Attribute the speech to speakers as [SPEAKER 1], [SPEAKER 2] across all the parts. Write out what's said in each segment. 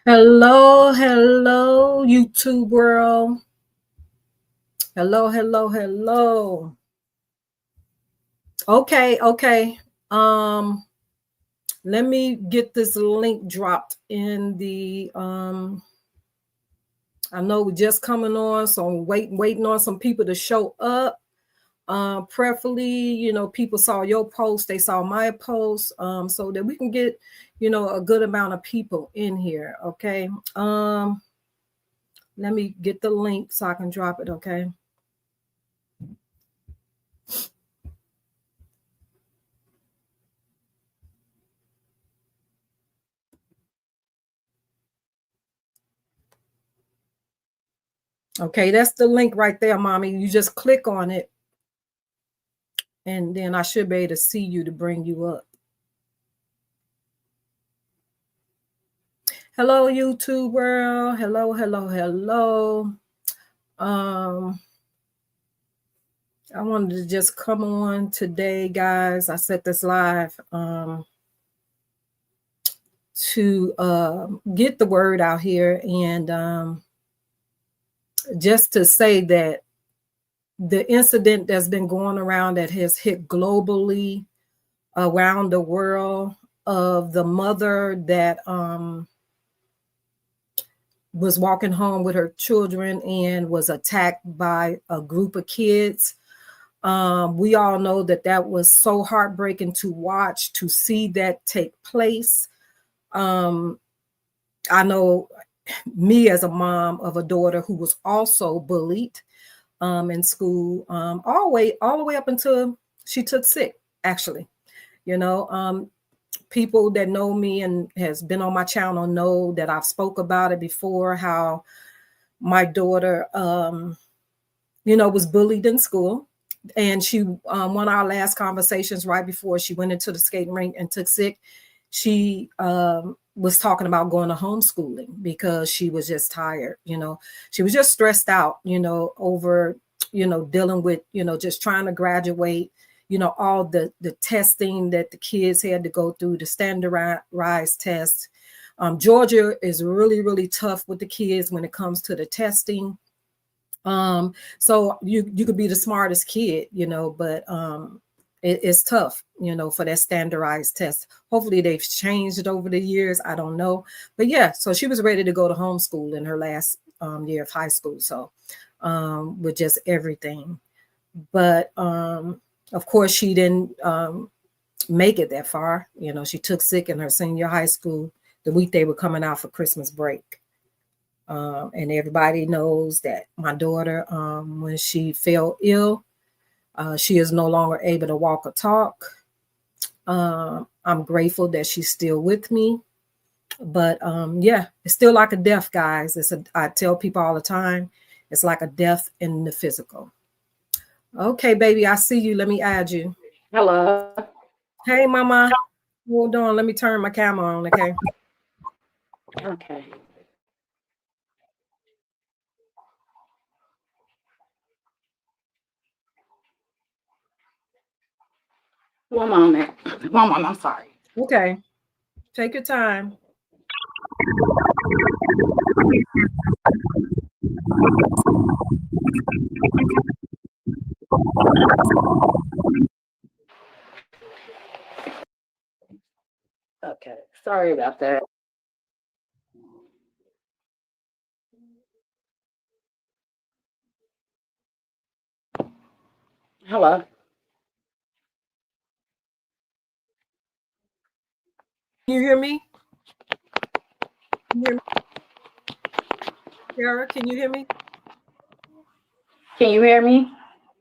[SPEAKER 1] Hello, hello, YouTube world. Hello, hello, hello. Okay. Let me get this link dropped in the I know we're just coming on, so I'm waiting on some people to show up. Preferably, people saw your post, they saw my post, so that we can get, a good amount of people in here. Okay. Let me get the link so I can drop it, okay? Okay, that's the link right there, mommy. You just click on it, and then I should be able to see you to bring you up. Hello, YouTube world. Hello, hello, hello. I wanted to just come on today, guys. I set this live to get the word out here, and just to say that the incident that's been going around that has hit globally around the world of the mother that was walking home with her children and was attacked by a group of kids. We all know that was so heartbreaking to watch, to see that take place. I know me as a mom of a daughter who was also bullied in school, all the way up until she took sick, actually. People that know me and has been on my channel know that I've spoke about it before, how my daughter, was bullied in school. And she, one of our last conversations right before she went into the skating rink and took sick, she was talking about going to homeschooling because she was just tired. She was just stressed out, over, dealing with, just trying to graduate, all the testing that the kids had to go through, the standardized tests. Georgia is really, really tough with the kids when it comes to the testing. So you could be the smartest kid, but it's tough, for that standardized test. Hopefully they've changed it over the years. I don't know. But yeah, so she was ready to go to homeschool in her last year of high school. So with just everything. But of course, she didn't make it that far. She took sick in her senior high school the week they were coming out for Christmas break. And everybody knows that my daughter, when she fell ill, she is no longer able to walk or talk. I'm grateful that she's still with me. But yeah, it's still like a death, guys. I tell people all the time, it's like a death in the physical. Okay, baby, I see you. Let me add you.
[SPEAKER 2] Hello.
[SPEAKER 1] Hey, mama. Hold on. Let me turn my camera on, okay?
[SPEAKER 2] Okay. One moment. One moment. I'm sorry.
[SPEAKER 1] Okay. Take your time.
[SPEAKER 2] Okay. Sorry about that. Hello.
[SPEAKER 1] Can you hear me? Can you hear me? Sarah, can you hear me?
[SPEAKER 2] Can you hear me?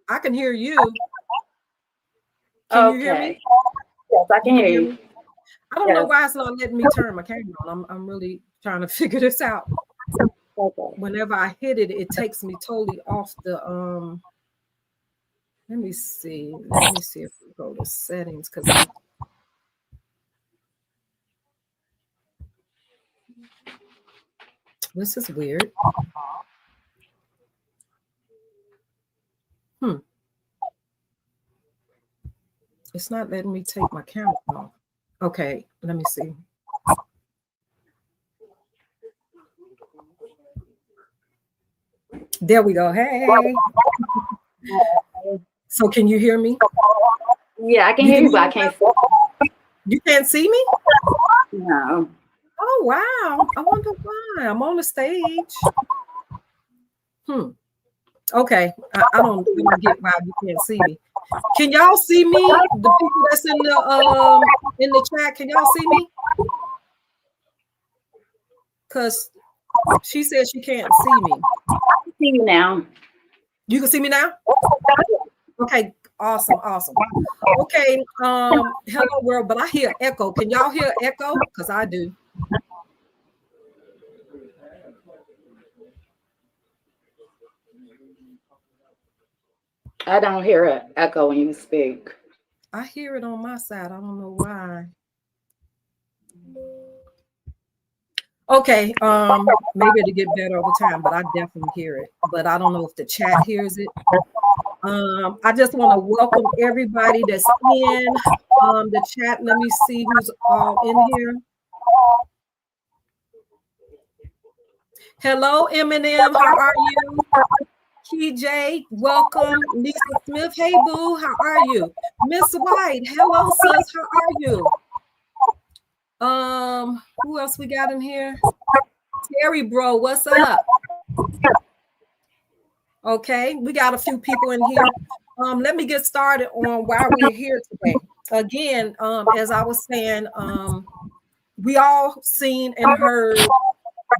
[SPEAKER 1] I can hear you. Can you hear me?
[SPEAKER 2] Okay. Yes, I
[SPEAKER 1] You
[SPEAKER 2] can
[SPEAKER 1] can
[SPEAKER 2] hear
[SPEAKER 1] hear
[SPEAKER 2] you.
[SPEAKER 1] me? I don't know
[SPEAKER 2] Yes.
[SPEAKER 1] why it's not letting me turn my camera on. I'm really trying to figure this out.
[SPEAKER 2] Okay.
[SPEAKER 1] Whenever I hit it, it takes me totally off the let me see. Let me see if we go to settings because this is weird. Hmm. It's not letting me take my camera off. Okay, let me see. There we go. Hey. So can you hear me?
[SPEAKER 2] Yeah, I can hear you, but I can't see.
[SPEAKER 1] You can't see me?
[SPEAKER 2] No.
[SPEAKER 1] Oh, wow. I wonder why. I'm on the stage. Okay. I don't get why you can't see me. Can y'all see me? The people that's in the chat, can y'all see me? Because she said she can't see me.
[SPEAKER 2] I can see you now.
[SPEAKER 1] You can see me now? Okay, awesome. Okay, hello world, but I hear echo. Can y'all hear echo? Because I do.
[SPEAKER 2] I don't hear an echo when you speak.
[SPEAKER 1] I hear it on my side. I don't know why. Okay, maybe it'll get better over time, but I definitely hear it. But I don't know if the chat hears it. I just want to welcome everybody that's in the chat. Let me see who's all in here. Hello, Eminem. How are you? KJ, welcome. Lisa Smith. Hey, boo. How are you? Miss White. Hello, sis. How are you? Who else we got in here? Terry, bro. What's up? Okay, we got a few people in here. Let me get started on why we're here today. Again, as I was saying, we all seen and heard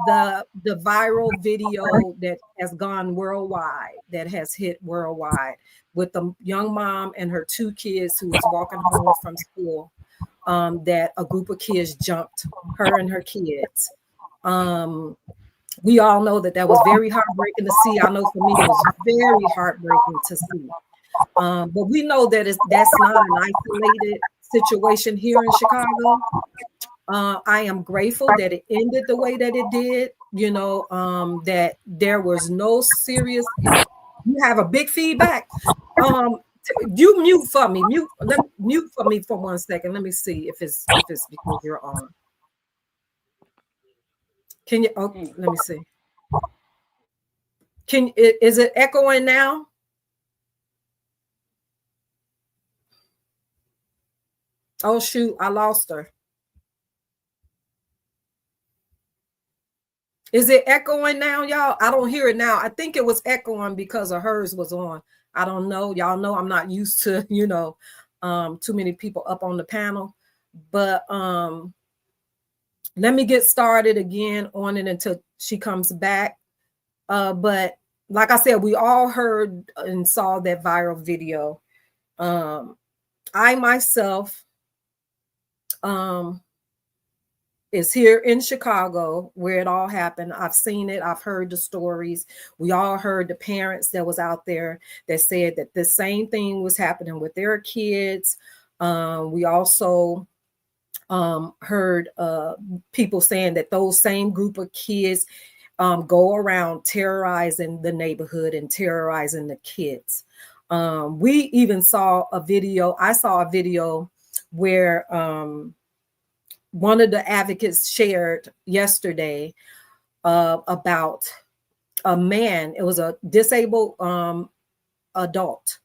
[SPEAKER 1] the viral video that has gone worldwide, that has hit worldwide, with the young mom and her two kids who was walking home from school, that a group of kids jumped her and her kids. We all know that was very heartbreaking to see. I know for me it was very heartbreaking to see. But we know that that's not an isolated situation here in Chicago. I am grateful that it ended the way that it did, that there was no serious. You have a big feedback. You mute for me. Mute for me for 1 second. Let me see if it's because you're on. Can you? Oh, let me see. Is it echoing now? Oh shoot, I lost her. Is it echoing now, y'all? I don't hear it now. I think it was echoing because of hers was on. I don't know. Y'all know I'm not used to, too many people up on the panel. But let me get started again on it until she comes back. But like I said, we all heard and saw that viral video. I myself is here in Chicago where it all happened. I've seen it. I've heard the stories. We all heard the parents that was out there that said that the same thing was happening with their kids. We also heard people saying that those same group of kids go around terrorizing the neighborhood and terrorizing the kids. We even saw a video. I saw a video where one of the advocates shared yesterday about a man. It was a disabled adult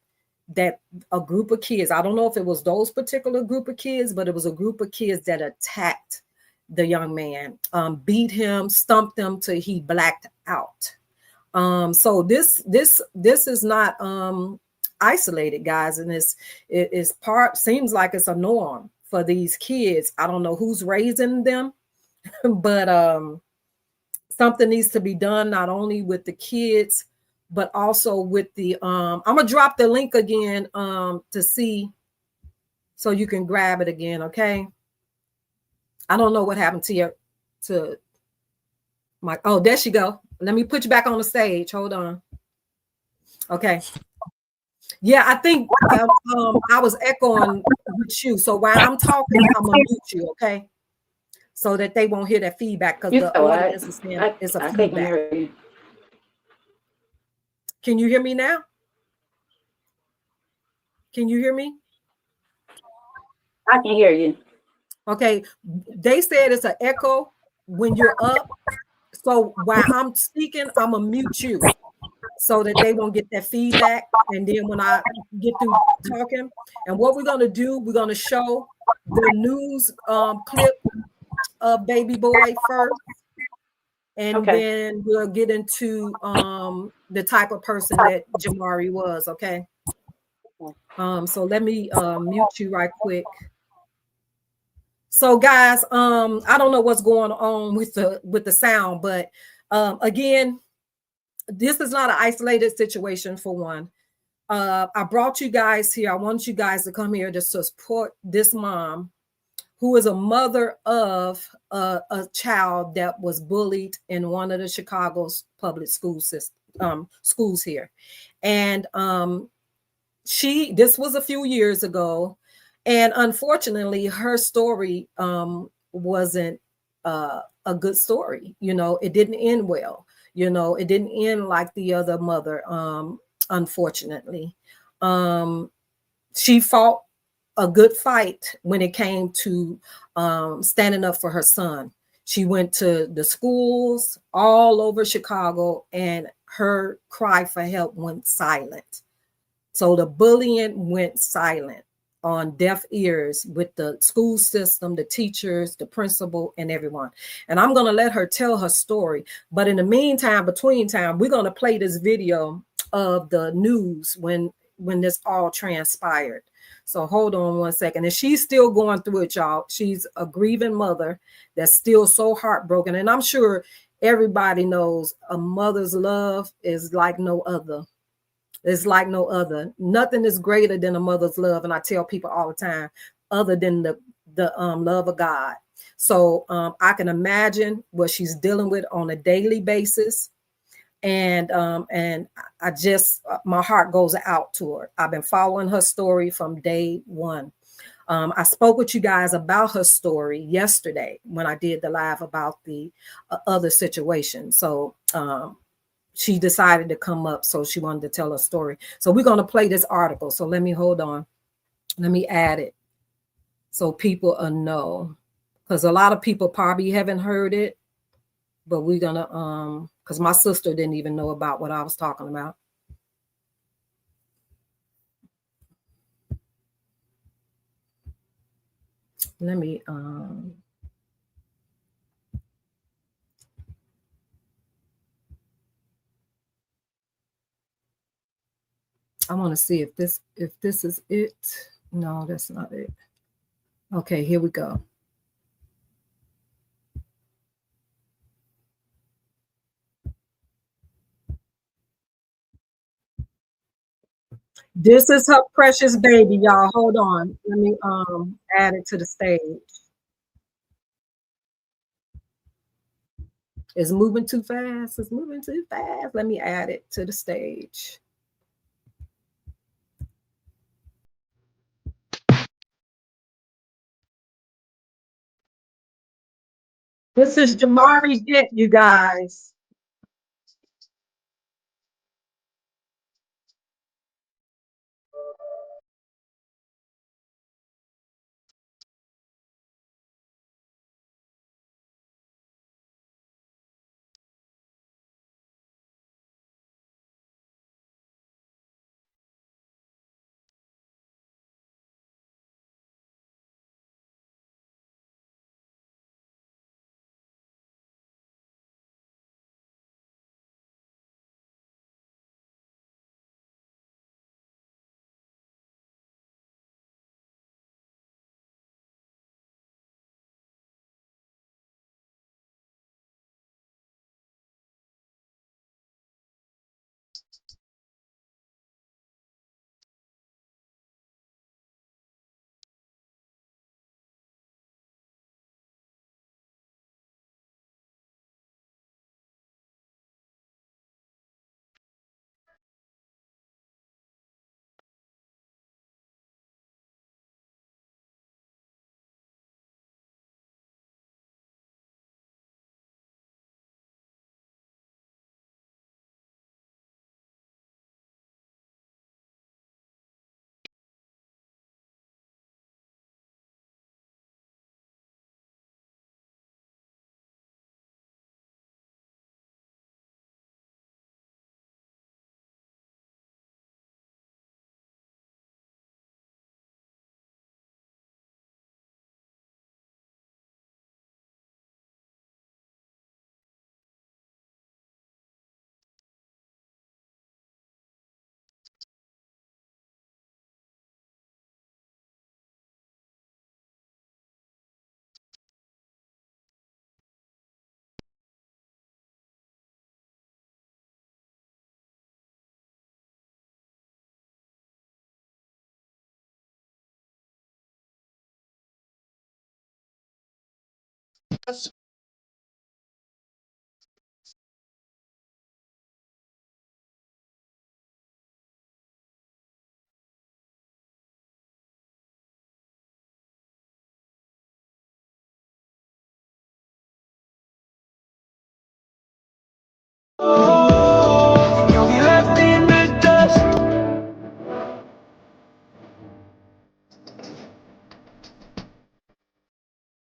[SPEAKER 1] that a group of kids, I don't know if it was those particular group of kids, but it was a group of kids that attacked the young man, beat him, stumped him till he blacked out. So this is not isolated, guys, and seems like it's a norm for these kids. I don't know who's raising them, but something needs to be done, not only with the kids, but also with the I'm gonna drop the link again to see, so you can grab it again. Okay, I don't know what happened to my, oh, there she go. Let me put you back on the stage. Hold on. Okay. Yeah, I think I was echoing with you. So while I'm talking, I'm gonna mute you, okay? So that they won't hear that feedback, because the audience is saying it's a feedback. Can you hear me now? Can you hear me?
[SPEAKER 2] I can hear you.
[SPEAKER 1] Okay. They said it's an echo when you're up. So while I'm speaking, I'm gonna mute you. so that they won't get that feedback. And then when I get through talking, and what we're gonna do, we're gonna show the news clip of baby boy first, and
[SPEAKER 2] Okay.
[SPEAKER 1] then we'll get into the type of person that Jamari was. Okay. So let me mute you right quick. So guys, I don't know what's going on with the sound, but again, this is not an isolated situation for one. I brought you guys here. I want you guys to come here to support this mom who is a mother of a child that was bullied in one of the Chicago's public school system, schools here. And this was a few years ago. And unfortunately, her story wasn't a good story. You know, it didn't end well. You know, it didn't end like the other mother, unfortunately. She fought a good fight when it came to standing up for her son. She went to the schools all over Chicago, and her cry for help went silent. So the bullying went silent on deaf ears with the school system, the teachers, the principal, and everyone. And I'm going to let her tell her story. But in the meantime, between time, we're going to play this video of the news when this all transpired. So hold on one second. And she's still going through it, y'all. She's a grieving mother that's still so heartbroken. And I'm sure everybody knows a mother's love is like no other. It's like no other. Nothing is greater than a mother's love. And I tell people all the time, other than the love of God. So I can imagine what she's dealing with on a daily basis. And I just, my heart goes out to her. I've been following her story from day one. I spoke with you guys about her story yesterday when I did the live about the other situation. So she decided to come up, so she wanted to tell her story. So we're going to play this article. So let me hold on. Let me add it so people know, because a lot of people probably haven't heard it, but we're going to, because my sister didn't even know about what I was talking about. Let me, I want to see if this is it. No, that's not it. Okay, here we go. This is her precious baby, y'all. Hold on. Let me add it to the stage. It's moving too fast. It's moving too fast. Let me add it to the stage. This is Jamari Dent, you guys.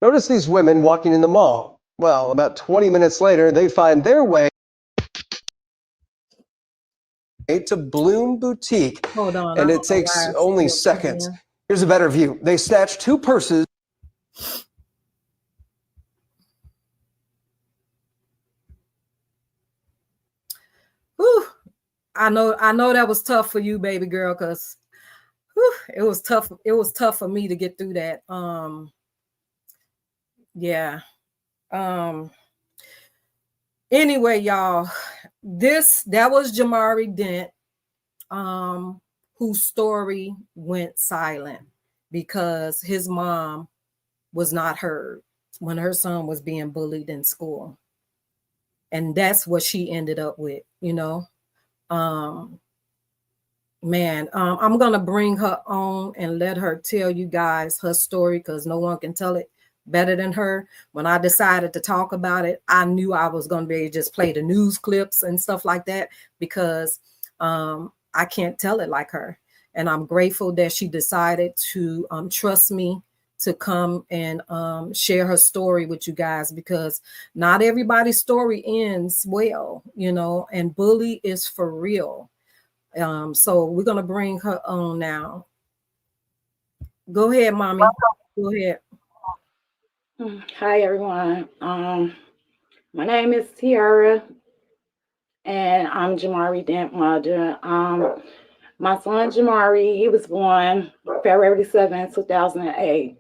[SPEAKER 3] Notice these women walking in the mall. Well, about 20 minutes later, they find their way to Bloom Boutique,
[SPEAKER 1] Hold on,
[SPEAKER 3] and
[SPEAKER 1] I
[SPEAKER 3] it
[SPEAKER 1] don't know
[SPEAKER 3] takes
[SPEAKER 1] why it's
[SPEAKER 3] only
[SPEAKER 1] still
[SPEAKER 3] seconds.
[SPEAKER 1] playing.
[SPEAKER 3] Here's a better view. They snatch 2 purses.
[SPEAKER 1] Whew. I know that was tough for you, baby girl, because it was tough. It was tough for me to get through that. Yeah. Anyway, y'all, that was Jamari Dent, whose story went silent because his mom was not heard when her son was being bullied in school. And that's what she ended up with, you know. Man, I'm gonna bring her on and let her tell you guys her story because no one can tell it better than her. When I decided to talk about it, I knew I was gonna be able to just play the news clips and stuff like that because I can't tell it like her. And I'm grateful that she decided to trust me to come and share her story with you guys because not everybody's story ends well, you know, and bully is for real. So we're gonna bring her on now. Go ahead, mommy. Go ahead.
[SPEAKER 2] Hi everyone. My name is Tiara, and I'm Jamari Dent mother. My son Jamari, he was born February 7, 2008.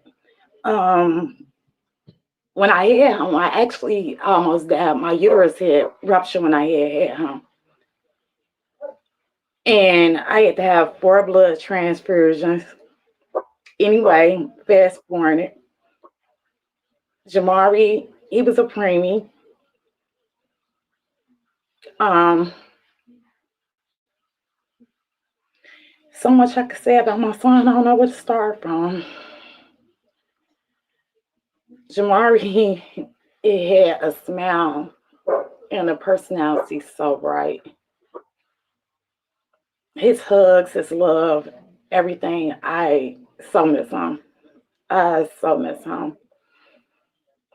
[SPEAKER 2] When I had him, I actually almost died. My uterus had ruptured when I had him, and I had to have 4 blood transfusions. Anyway, fast forward, Jamari, he was a preemie. Um, so much I could say about my son. I don't know where to start from. Jamari, it had a smile and a personality so bright. His hugs, his love, everything. I so miss him. I so miss him.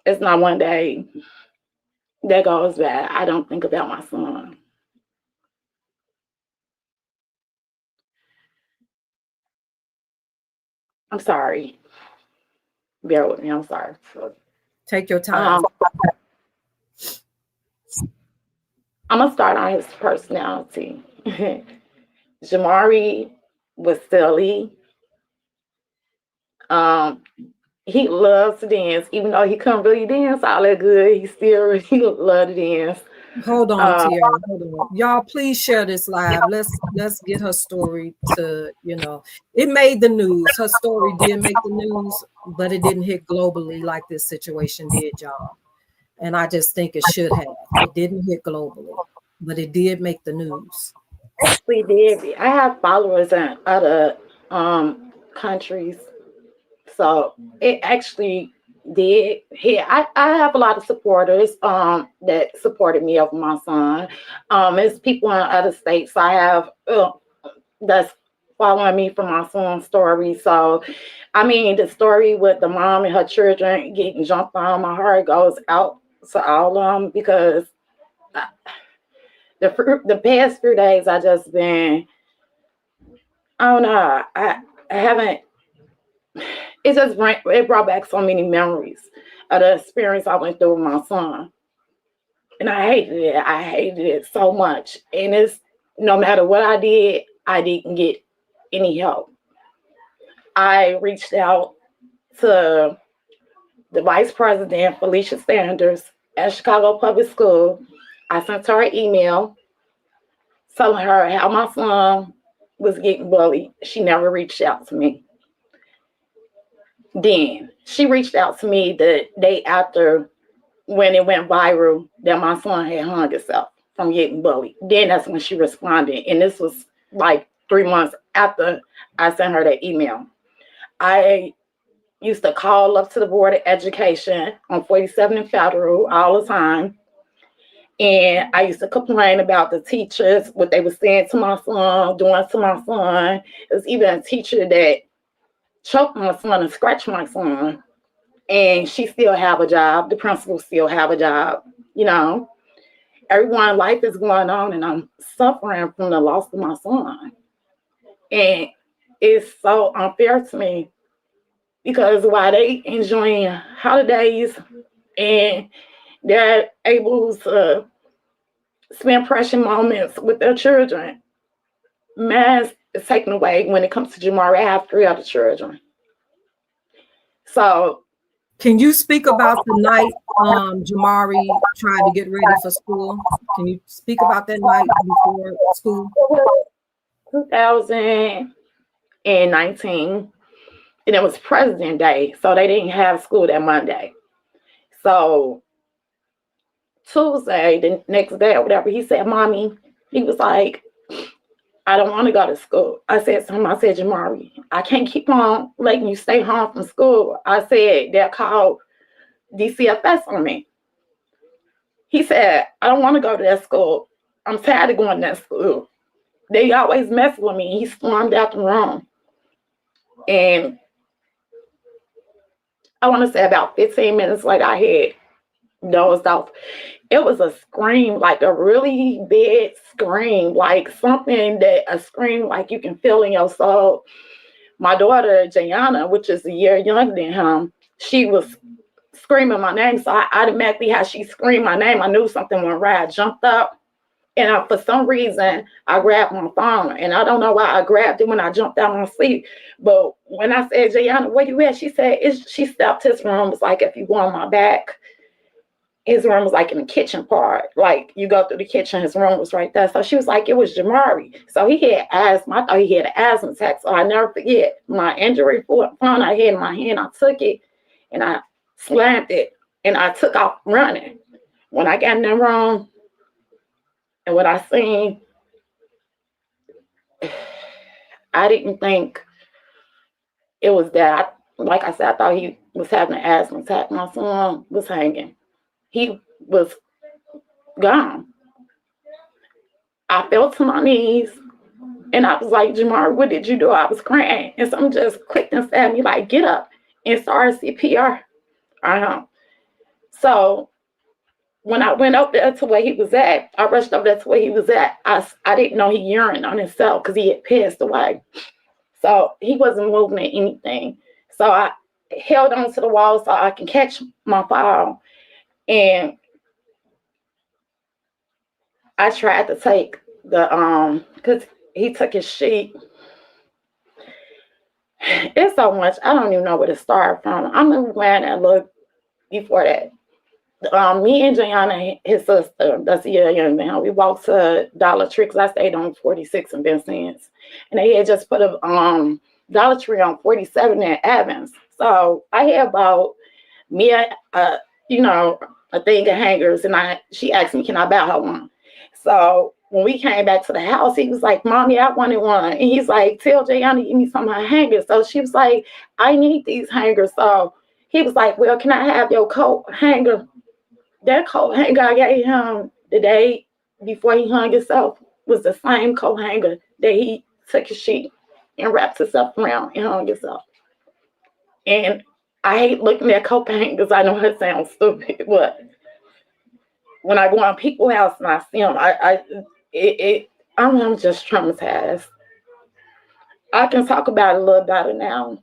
[SPEAKER 2] It's not one day that goes by I don't think about my son. I'm sorry. Bear with me. I'm sorry.
[SPEAKER 1] Take your time.
[SPEAKER 2] I'm gonna start on his personality. Jamari was silly. Um, he loves to dance, even though he couldn't really dance all that good. He still really loved to dance.
[SPEAKER 1] Hold on,
[SPEAKER 2] Uh,
[SPEAKER 1] Tiara. Hold on. Y'all, please share this live. Let's get her story to, you know, it made the news. Her story did make the news, but it didn't hit globally like this situation did, y'all. And I just think it should have. It didn't hit globally, but it did make the news.
[SPEAKER 2] actually, did I have followers in other countries? So it actually did. Yeah, I have a lot of supporters that supported me over my son. It's people in other states I have that's following me for my son's story. So I mean the story with the mom and her children getting jumped on, my heart goes out to all of them because I, the past few days I just been I don't know I haven't it brought back so many memories of the experience I went through with my son. And I hated it. I hated it so much. And it's no matter what I didn't get any help. I reached out to the vice president, Felicia Sanders, at Chicago Public School. I sent her an email telling her how my son was getting bullied. She never reached out to me. Then she reached out to me the day after when it went viral that my son had hung himself from getting bullied. Then that's when she responded. And this was like 3 months after I sent her that email. I used to call up to the Board of Education on 47 and Federal all the time. And I used to complain about the teachers, what they were saying to my son, doing to my son. It was even a teacher that choked my son and scratched my son. And she still have a job. The principal still have a job. You know, everyone's life is going on, and I'm suffering from the loss of my son. And it's so unfair to me because while they enjoying holidays and they're able to spend precious moments with their children, mass is taken away when it comes to Jamari. I have 3 other children. So
[SPEAKER 1] Can you speak about the night Jamari tried to get ready for school? Can you speak about that night before school?
[SPEAKER 2] 2019, and it was President Day, so they didn't have school that Monday. So Tuesday, the next day or whatever, he said, Mommy, he was like, I don't want to go to school. I said to him, I said, Jamari, I can't keep on letting you stay home from school. I said, they'll call DCFS on me. He said, I don't want to go to that school. I'm tired of going to that school. They always mess with me. He stormed out the room. And I want to say about 15 minutes later, I had dozed off. It was a scream, like a really bad scream, like something that a scream like you can feel in your soul. My daughter, Jayana, which is a year younger than him, she was screaming my name. So I automatically, how she screamed my name, I knew something went right. I jumped up. And for some reason, I grabbed my phone. And I don't know why I grabbed it when I jumped out of my sleep. But when I said, Jayana, where you at? She said, she stepped his room. It's like if you go on my back, his room was like in the kitchen part. Like you go through the kitchen, his room was right there. So she was like, it was Jamari. So he had asthma. I thought he had an asthma attack. So I never forget my injury phone I had in my hand. I took it and I slammed it and I took off running. When I got in the room, and what I seen, I didn't think it was that. Like I said, I thought he was having an asthma attack. My son was hanging. He was gone. I fell to my knees and I was like, Jamari, what did you do? I was crying. And something just clicked inside me like, get up and start CPR. So when I went up there to where he was at, I rushed up there to where he was at. I didn't know he urinated on himself because he had passed away. So he wasn't moving at anything. So I held on to the wall so I can catch my fall. And I tried to take the, because he took his sheet. It's so much. I don't even know where to start from. I'm the one that looked before that. Me and Jayana, his sister, that's a year younger than him, we walked to Dollar Tree because I stayed on 46 and Vincent's. And they had just put a Dollar Tree on 47 in Evans. So I had about me, a thing of hangers, and she asked me, can I buy her one? So when we came back to the house, he was like, Mommy, I wanted one. And he's like, tell Jayana, give me some of her hangers. So she was like, I need these hangers. So he was like, well, can I have your coat hanger? That coat hanger I gave him the day before he hung himself was the same coat hanger that he took his sheet and wrapped himself around and hung himself. And I hate looking at coat hangers. I know it sounds stupid, but when I go on people's house and I see them, I'm just traumatized. I can talk about it a little better now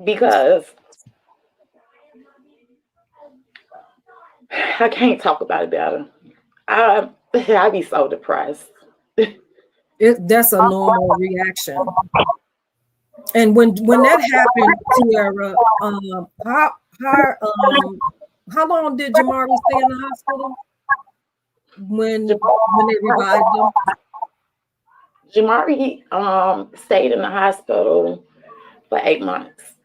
[SPEAKER 2] because I can't talk about it better. I be so depressed.
[SPEAKER 1] That's a normal reaction. And when that happened, Tiara, how long did Jamari stay in the hospital when they revived him?
[SPEAKER 2] Jamari stayed in the hospital for 8 months.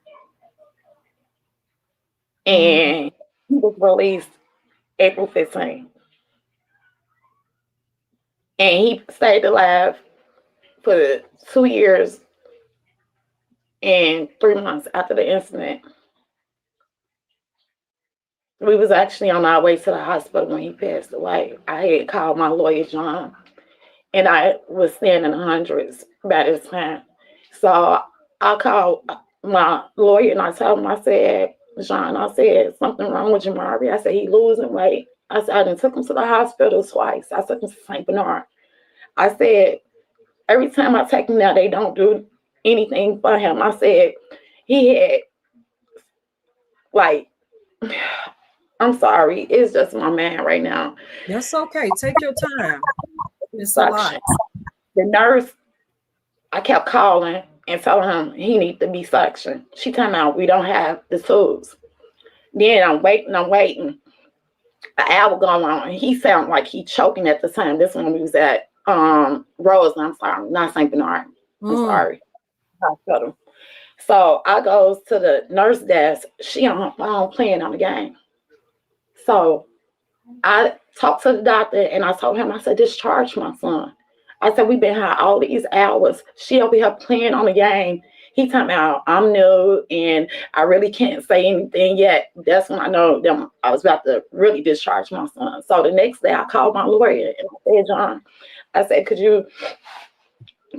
[SPEAKER 2] and he was released April 15th. And he stayed alive for 2 years and 3 months after the incident. We was actually on our way to the hospital when he passed away. I had called my lawyer, John, and I was staying in the hundreds by this time. So I called my lawyer and I told him, I said, John, I said, something wrong with Jamari. I said, he losing weight. I said, I done took him to the hospital twice. I took him to St. Bernard. I said, every time I take him now, they don't do anything for him. I said, he had, like, I'm sorry, it's just my man right now.
[SPEAKER 1] That's okay. Take your time. It's a lot.
[SPEAKER 2] The nurse, I kept calling and telling him he needs to be suctioned. She told me we don't have the tools. Then I'm waiting. An hour going on. He sounded like he choking at the time. This one we was at Rose. I'm sorry, not St. Bernard. I'm sorry. Hospital. So I goes to the nurse desk. She on her phone playing on the game. So I talked to the doctor and I told him, I said, discharge my son. I said, we've been here all these hours. She over here playing on the game. He talking about, I'm new and I really can't say anything yet. That's when I know them. I was about to really discharge my son. So the next day I called my lawyer and I said, John, I said, could you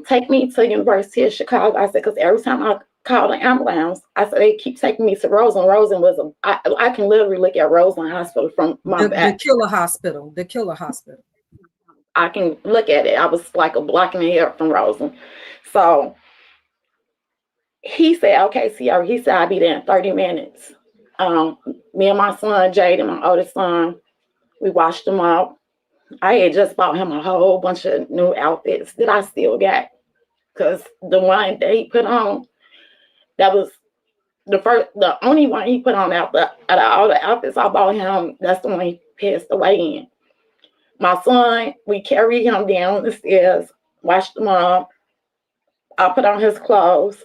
[SPEAKER 2] take me to University of Chicago? I said, because every time I call the ambulance, I said, they keep taking me to Roseland. Roseland was I can literally look at Roseland Hospital from my back.
[SPEAKER 1] The killer hospital. The killer hospital.
[SPEAKER 2] I can look at it. I was like a block and a half from Roseland. So he said, okay, Sierra, he said, I'll be there in 30 minutes. Me and my son, Jade, and my oldest son, we washed him up. I had just bought him a whole bunch of new outfits that I still got. Because the one that he put on, that was the only one he put on out of all the outfits I bought him, that's the one he passed away in. My son, we carried him down the stairs, washed him up. I put on his clothes.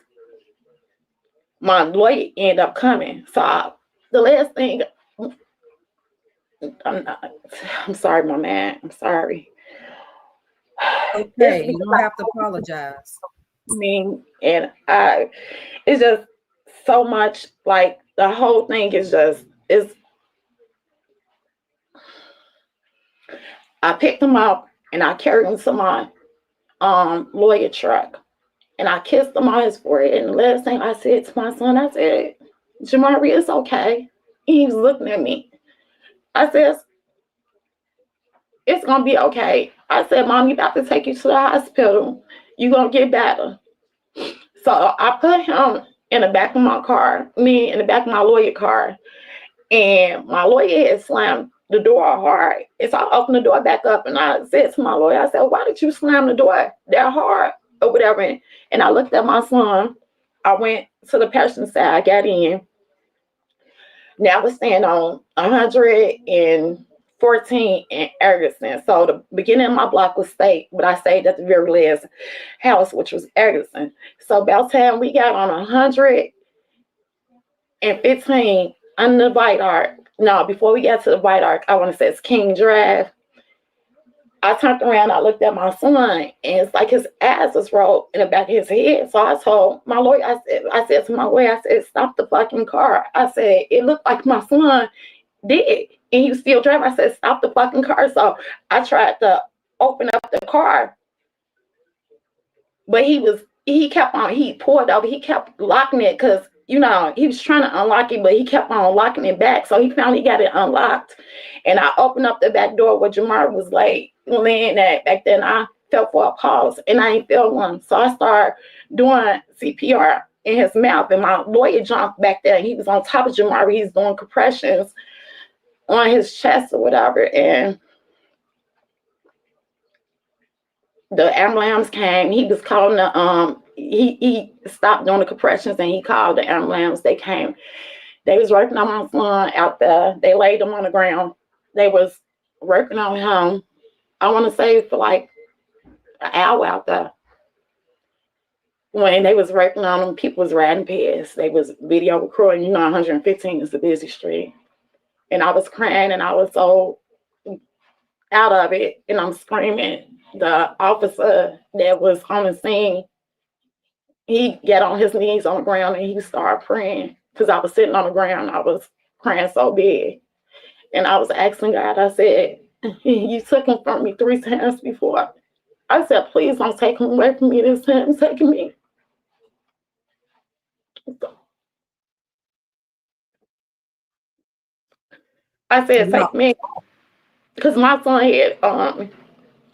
[SPEAKER 2] My lawyer ended up coming. So the last thing, I'm sorry, my man. I'm sorry.
[SPEAKER 1] Okay, you don't have to apologize.
[SPEAKER 2] I mean, and it's just so much, like the whole thing is just, I picked him up and I carried him to my lawyer truck and I kissed him on his forehead. And the last thing I said to my son, I said, Jamari, it's okay. And he was looking at me. I said, it's gonna be okay. I said, Mom, you about to take you to the hospital. You're gonna get better. So I put him in the back of my car, me in the back of my lawyer car, and my lawyer had slammed the door hard. And so I opened the door back up and I said to my lawyer, I said, why did you slam the door that hard or whatever? And I looked at my son. I went to the passenger side, I got in. Now we're staying on 114 in Ergeson. So the beginning of my block was State, but I stayed at the very last house, which was Ergeson. So about time we got on 115 under the White Ark. No, before we got to the White Ark, I want to say it's King Drive. I turned around, I looked at my son, and it's like his eyes was rolled in the back of his head. So I told my lawyer, I said to my lawyer, I said, stop the fucking car. I said, it looked like my son did, and he was still driving. I said, stop the fucking car. So I tried to open up the car, but he pulled over, he kept locking it because, you know, he was trying to unlock it, but he kept on locking it back. So he finally got it unlocked. And I opened up the back door where Jamari was laying at. Back then I felt for a pulse and I ain't felt one. So I started doing CPR in his mouth, and my lawyer jumped back there and he was on top of Jamari. He's doing compressions on his chest or whatever. And the ambulance came. He was calling the he stopped doing the compressions and he called the ambulance. They came. They was working on my son out there. They laid him on the ground. They was working on him, I want to say, for like an hour out there. when they was working on them, people was riding past. They was video recording. 115 is a busy street. And I was crying and I was so out of it. And I'm screaming. The officer that was on the scene, he got on his knees on the ground and he started praying because I was sitting on the ground. I was crying so big. And I was asking God, I said, you took him from me 3 times before. I said, please don't take him away from me this time. Take me. I said,
[SPEAKER 1] No.
[SPEAKER 2] take me. Because my son had,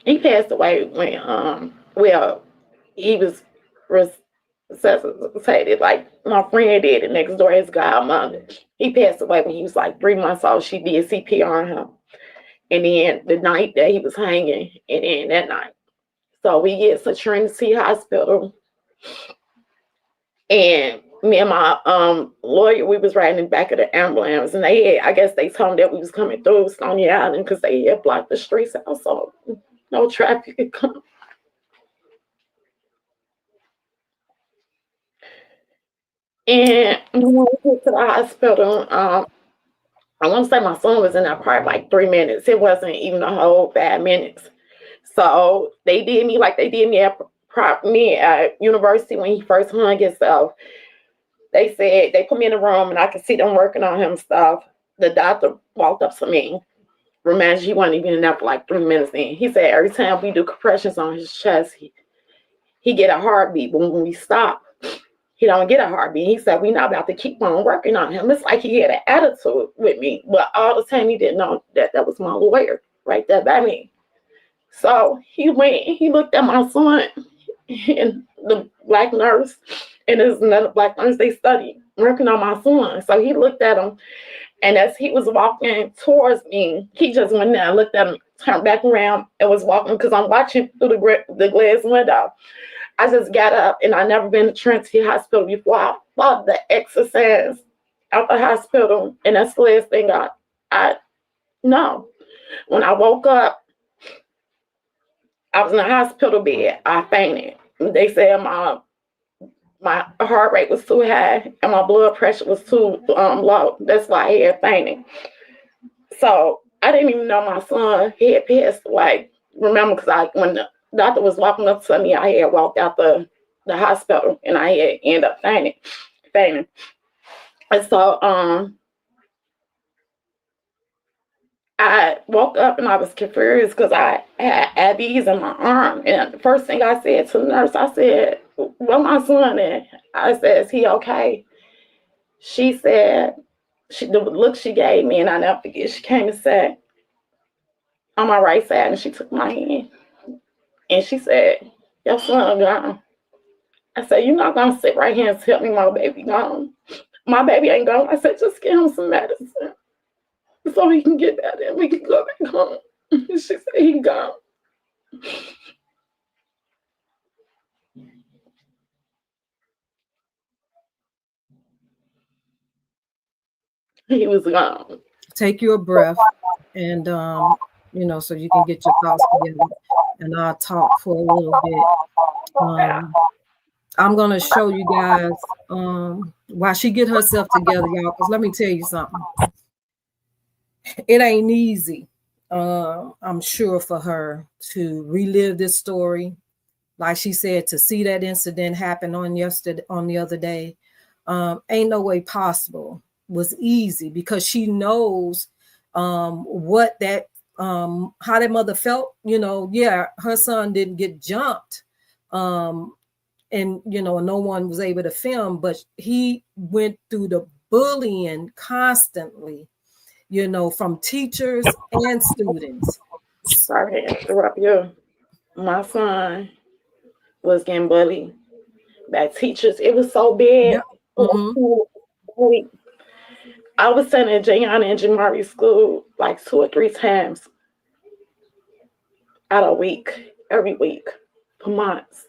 [SPEAKER 2] he passed away when, well, he was resuscitated. Like my friend did it next door, his godmother. He passed away when he was like 3 months old. She did CPR on him. And then the night that he was hanging, and then that night. So we get to Trinity Hospital. And me and my lawyer, we was riding in the back of the ambulance, and I guess they told them that we was coming through Stony Island because they had blocked the streets out, so no traffic could come. And when we went to the hospital, I want to say my son was in that part like 3 minutes. It wasn't even a whole 5 minutes. So they did me like they did me at university when he first hung himself. They said they put me in a room and I could see them working on him stuff. The doctor walked up to me. Reminds you, he wasn't even in there for like 3 minutes in. He said every time we do compressions on his chest, he get a heartbeat. But when we stop, he don't get a heartbeat. He said, we're not about to keep on working on him. It's like he had an attitude with me. But all the time he didn't know that that was my lawyer right there by me. So he went, he looked at my son and the black nurse, and there's another black nurse, they studied working on my son. So he looked at him, and as he was walking towards me, he just went there, looked at him, turned back around, and was walking because I'm watching through the glass window. I just got up, and I never been to Trinity Hospital before. I fought the exercise out the hospital, and that's the last thing I know. When I woke up, I was in a hospital bed. I fainted. They said my heart rate was too high and my blood pressure was too low. That's why I had fainted. So I didn't even know my son had passed away. Remember, because when the doctor was walking up to me, I had walked out the hospital and I had ended up fainting. And so I woke up and I was confused because I had IVs in my arm. And the first thing I said to the nurse, I said, where my son at? I said, is he okay? She said, the look she gave me, and I never forget, she came and said, on my right side, and she took my hand. And she said, your son gone. I said, you're not going to sit right here and tell me my baby gone. My baby ain't gone. I said, just give him some medicine so he can get better and we can go back home. She said, he gone. He was gone.
[SPEAKER 1] Take your breath and so you can get your thoughts together, and I'll talk for a little bit. I'm gonna show you guys while she get herself together, y'all, because let me tell you something. It ain't easy, I'm sure, for her to relive this story. Like she said, to see that incident happen on the other day, ain't no way possible was easy, because she knows what that how that mother felt. Yeah, her son didn't get jumped, and no one was able to film, but he went through the bullying constantly, from teachers and students.
[SPEAKER 2] Sorry to interrupt you. My son was getting bullied by teachers. It was so bad.
[SPEAKER 1] Yep. Mm-hmm.
[SPEAKER 2] I was sending Jayana and Jamari school like 2 or 3 times out a week, every week, for months.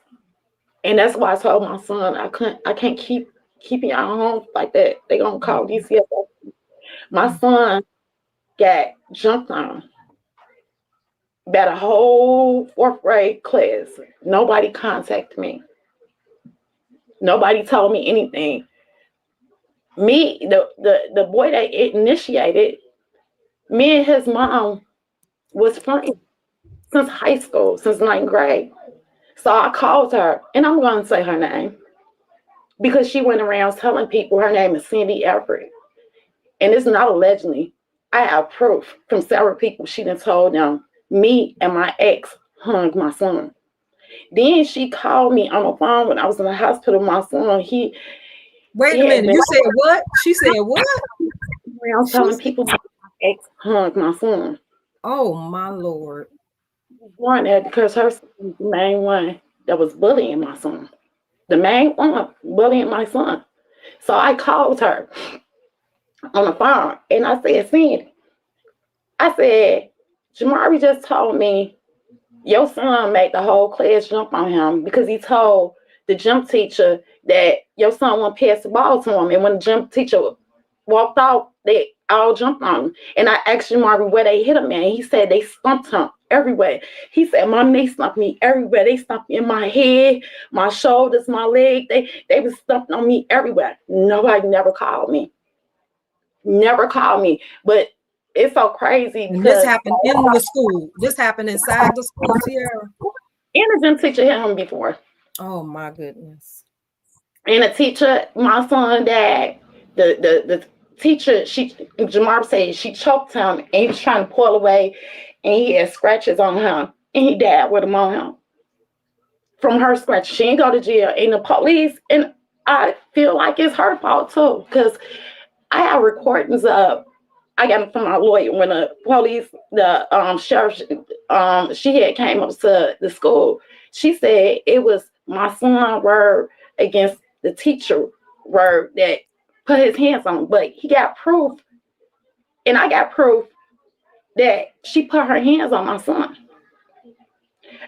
[SPEAKER 2] And that's why I told my son I can't keep y'all home like that. They gonna call DCF. My son got jumped on by the whole 4th grade class. Nobody contacted me. Nobody told me anything. Me, the boy that initiated, me and his mom was friends since high school, since ninth grade. So I called her, and I'm going to say her name because she went around telling people her name is Cindy Everett. And it's not allegedly. I have proof from several people. She done told them me and my ex hung my son. Then she called me on the phone when I was in the hospital. My son,
[SPEAKER 1] Wait a
[SPEAKER 2] he had
[SPEAKER 1] minute.
[SPEAKER 2] been
[SPEAKER 1] You said what? She said what?
[SPEAKER 2] around telling people my ex hung my son.
[SPEAKER 1] Oh my Lord.
[SPEAKER 2] One that because her son was the main one that was bullying my son. The main one bullying my son. So I called her on the phone and I said, Cindy, I said, Jamari just told me your son made the whole class jump on him because he told the gym teacher that your son won't pass the ball to him. And when the gym teacher walked off, they all jumped on him. And I asked Jamari where they hit him at. He said they stumped him everywhere. He said, Mom, they stumped me everywhere. They stumped me in my head, my shoulders, my leg. They was stumped on me everywhere. Nobody never called me. Never called me. But it's so crazy
[SPEAKER 1] And this
[SPEAKER 2] because
[SPEAKER 1] happened in the school. This happened inside the school, Tierra.
[SPEAKER 2] and the gym teacher hit him before.
[SPEAKER 1] Oh my goodness.
[SPEAKER 2] And the teacher, my son died. The teacher, Jamar said she choked him and he was trying to pull away and he had scratches on him and he died with them on him from her scratch. She ain't go to jail. And the police, and I feel like it's her fault too, because I have recordings of, I got them from my lawyer when the police, the sheriff, she had came up to the school. She said it was my son word against the teacher word that put his hands on him. But he got proof, and I got proof that she put her hands on my son.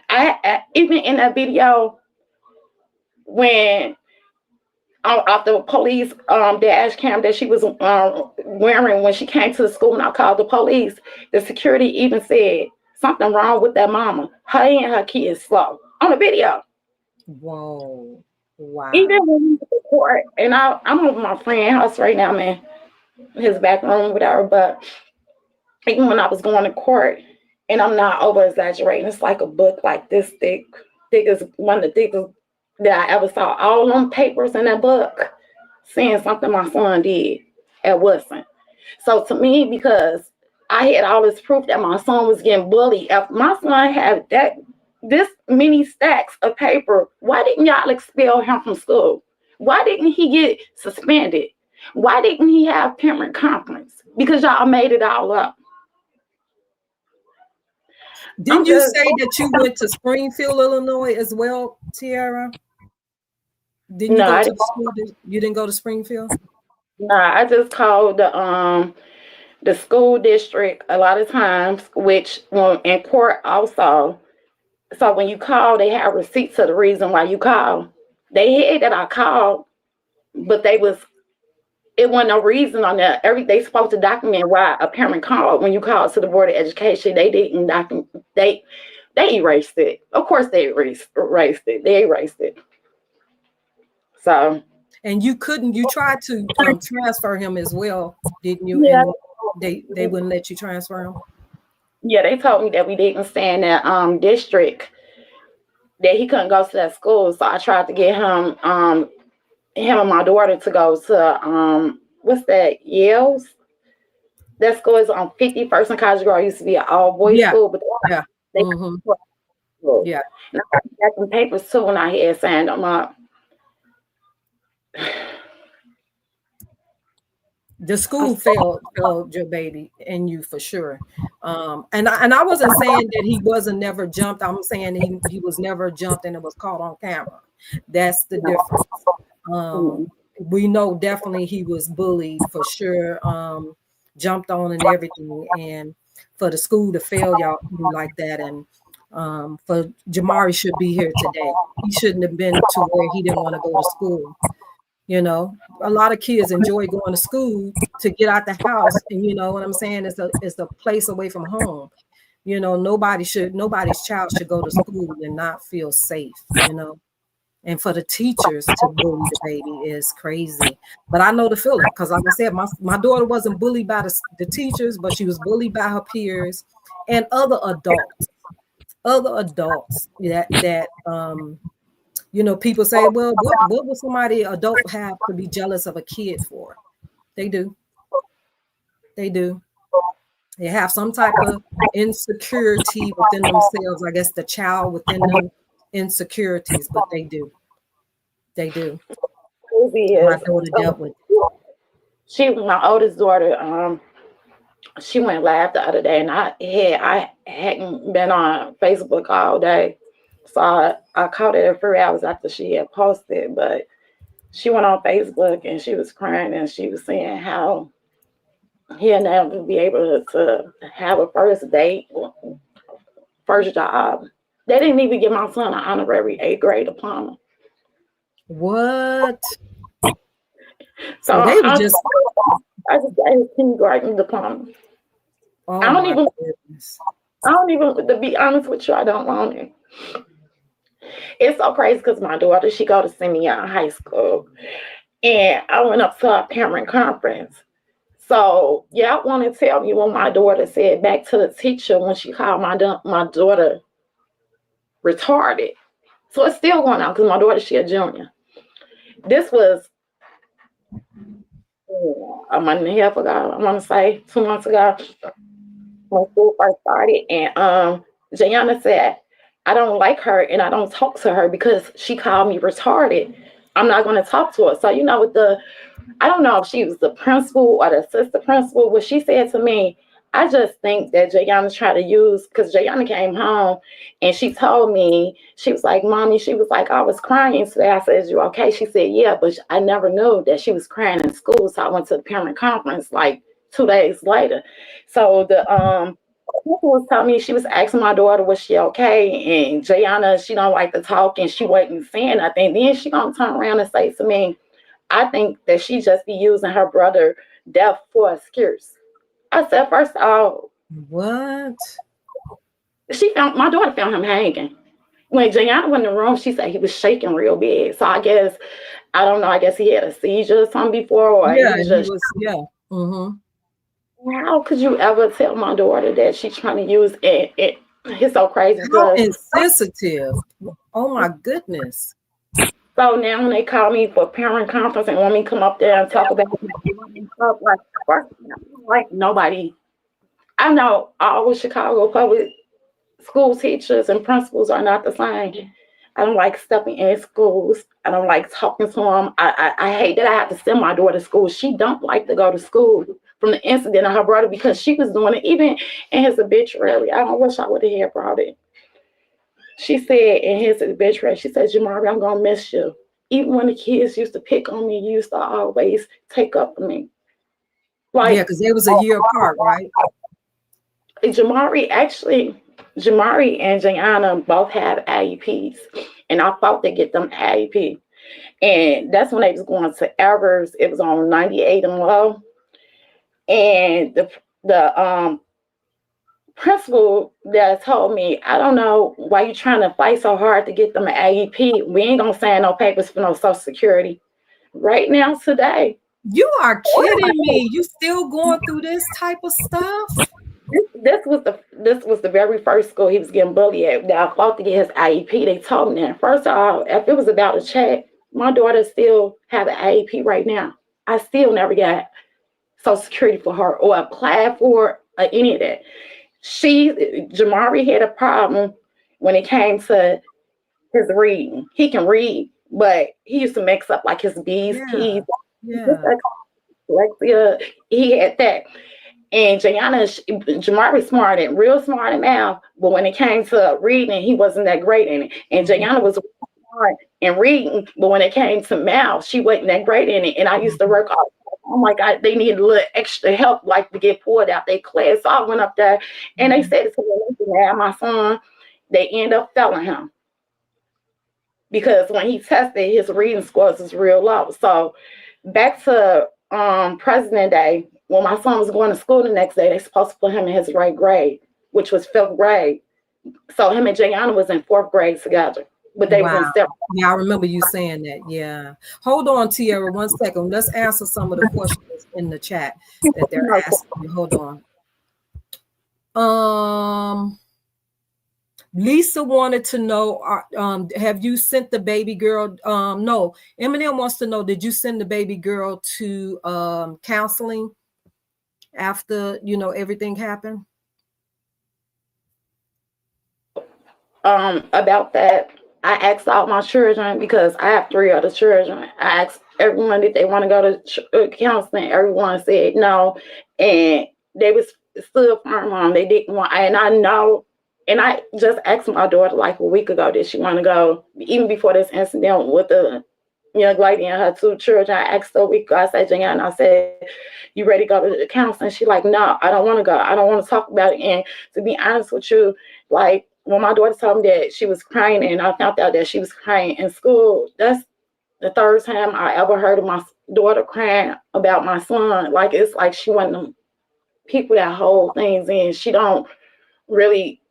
[SPEAKER 2] I even in that video when off the police dash cam that she was wearing when she came to the school and I called the police, the security even said something wrong with that mama. Her and her kids slow on the video.
[SPEAKER 1] Whoa. Wow.
[SPEAKER 2] Even when we went to court, and I'm over my friend's house right now, man, his back room, whatever. But even when I was going to court, and I'm not over exaggerating, it's like a book like this thick, thick as one of the thickest that I ever saw. All them papers in that book saying something my son did at Woodson. So to me, because I had all this proof that my son was getting bullied, if my son had this many stacks of paper, why didn't y'all expel him from school? Why didn't he get suspended? Why didn't he have parent conference? Because y'all made it all up.
[SPEAKER 1] Didn't you say that you went to Springfield, Illinois as well, Tierra? Didn't you go to the school? You didn't go to Springfield?
[SPEAKER 2] No, I just called the school district a lot of times, which in court also. So when you call, they have receipts of the reason why you call. They had that I called, but it wasn't no reason on that. They supposed to document why a parent called. When you called to the Board of Education, they didn't document. They erased it. Of course, they erased it. They erased it. So.
[SPEAKER 1] And you tried to transfer him as well, didn't you?
[SPEAKER 2] Yeah.
[SPEAKER 1] And they wouldn't let you transfer him.
[SPEAKER 2] Yeah, they told me that we didn't stay in that district, that he couldn't go to that school. So I tried to get him and my daughter to go to what's that, Yale's? That school is on 51st and College Girl. It used to be an all boys school, but they
[SPEAKER 1] yeah.
[SPEAKER 2] And I got some papers too when I had signed them up.
[SPEAKER 1] The school failed your baby and you for sure. And I wasn't saying that he wasn't never jumped. I'm saying he was never jumped and it was caught on camera. That's the difference. We know definitely he was bullied for sure, jumped on and everything. And for the school to fail y'all like that, and for Jamari should be here today. He shouldn't have been to where he didn't want to go to school. You know, a lot of kids enjoy going to school to get out the house, and you know what I'm saying? It's a place away from home. You know, nobody's child should go to school and not feel safe, you know. And for the teachers to bully the baby is crazy. But I know the feeling because, like I said, my daughter wasn't bullied by the teachers, but she was bullied by her peers and other adults. That people say, well, what would somebody adult have to be jealous of a kid for? They do. They have some type of insecurity within themselves. I guess the child within them insecurities, but they do. My daughter dealt with
[SPEAKER 2] it. My oldest daughter, she went live the other day, and I hadn't been on Facebook all day, so I caught it 3 hours after she had posted. But she went on Facebook and she was crying, and she was saying how he'll never be able to have a first date, first job. They didn't even give my son an honorary 8th grade diploma.
[SPEAKER 1] What?
[SPEAKER 2] So they were just I just got his kindergarten diploma.
[SPEAKER 1] Oh,
[SPEAKER 2] I don't even, to be honest with you, I don't want it. It's so crazy because my daughter, she go to Simeon High School, and I went up to a parent conference. So y'all want to tell me what my daughter said back to the teacher when she called my daughter retarded. So it's still going on because my daughter, she a junior. This was a month and a half ago, I want to say 2 months ago, when school first started. And Jayana said, I don't like her and I don't talk to her because she called me retarded. I'm not going to talk to her. So, I don't know if she was the principal or the assistant principal. What she said to me, I just think that Jayana tried to use, because Jayana came home and she told me, she was like, Mommy, she was like, I was crying today. I said, is you okay? She said, yeah, but I never knew that she was crying in school. So I went to the parent conference like 2 days later. So the principal was telling me, she was asking my daughter, was she okay? And Jayana, she don't like to talk and she wasn't saying nothing. Then she gonna turn around and say to me, I think that she just be using her brother death for excuse. I said, first of all,
[SPEAKER 1] what?
[SPEAKER 2] My daughter found him hanging. When Jayana went in the room, she said he was shaking real bad. So I don't know, I guess he had a seizure or something before, or
[SPEAKER 1] yeah,
[SPEAKER 2] he was How could you ever tell my daughter that she's trying to use it? It's so crazy.
[SPEAKER 1] How insensitive. Oh my goodness.
[SPEAKER 2] So now when they call me for parent conference and want me to come up there and talk about stuff, like nobody. I know all Chicago public school teachers and principals are not the same. I don't like stepping in schools. I don't like talking to them. I hate that I have to send my daughter to school. She don't like to go to school from the incident of her brother because she was doing it even in his obituary. I wish I would have brought it. She said in his obituary, she said, Jamari, I'm going to miss you. Even when the kids used to pick on me, you used to always take up for me.
[SPEAKER 1] Like, yeah, because they was a year apart, right?
[SPEAKER 2] Jamari and Jayana both have IEPs, and I fought to get them IEP. And that's when they was going to Evers. It was on 98 and low. And the principal that told me, I don't know why you trying to fight so hard to get them an IEP. We ain't gonna sign no papers for no Social Security. Right now, today.
[SPEAKER 1] You are kidding me. You still going through this type of stuff?
[SPEAKER 2] This was the very first school he was getting bullied at. That I fought to get his IEP. They told me that. First of all, if it was about a check, my daughter still have an IEP right now. I still never got Social Security for her or applied for any of that. Jamari had a problem when it came to his reading. He can read, but he used to mix up like his B's, P's. He had that. And Jamari smart, real smart in math, but when it came to reading, he wasn't that great in it. And Jayana was smart in reading, but when it came to math, she wasn't that great in it. And I used to work all oh my God, they needed a little extra help, like to get pulled out their class. So I went up there and they said to me, my son, they end up failing him. Because when he tested, his reading scores was real low. So back to President Day, when my son was going to school the next day, they supposed to put him in his right grade, which was 5th grade. So him and Jayana was in 4th grade together. but they was in
[SPEAKER 1] Wow.
[SPEAKER 2] separate.
[SPEAKER 1] Yeah, I remember you saying that. Yeah. Hold on, Tierra, 1 second. Let's answer some of the questions in the chat that they're asking you. Hold on. Lisa wanted to know, have you sent the baby girl? No. Eminem wants to know, did you send the baby girl to counseling after, everything happened?
[SPEAKER 2] About that, I asked all my children because I have 3 other children. I asked everyone if they want to go to counseling. Everyone said no, and they was still firm on they didn't want. And I know, and I just asked my daughter like a week ago, did she want to go? Even before this incident with the young lady and her 2 children, I asked her a week ago. I said, Jan, I said, you ready to go to the counseling? She like, no, I don't want to go. I don't want to talk about it. And to be honest with you, like, when my daughter told me that she was crying and I found out that she was crying in school, that's the 3rd time I ever heard of my daughter crying about my son. Like, it's like she one of them people that hold things in. She don't really,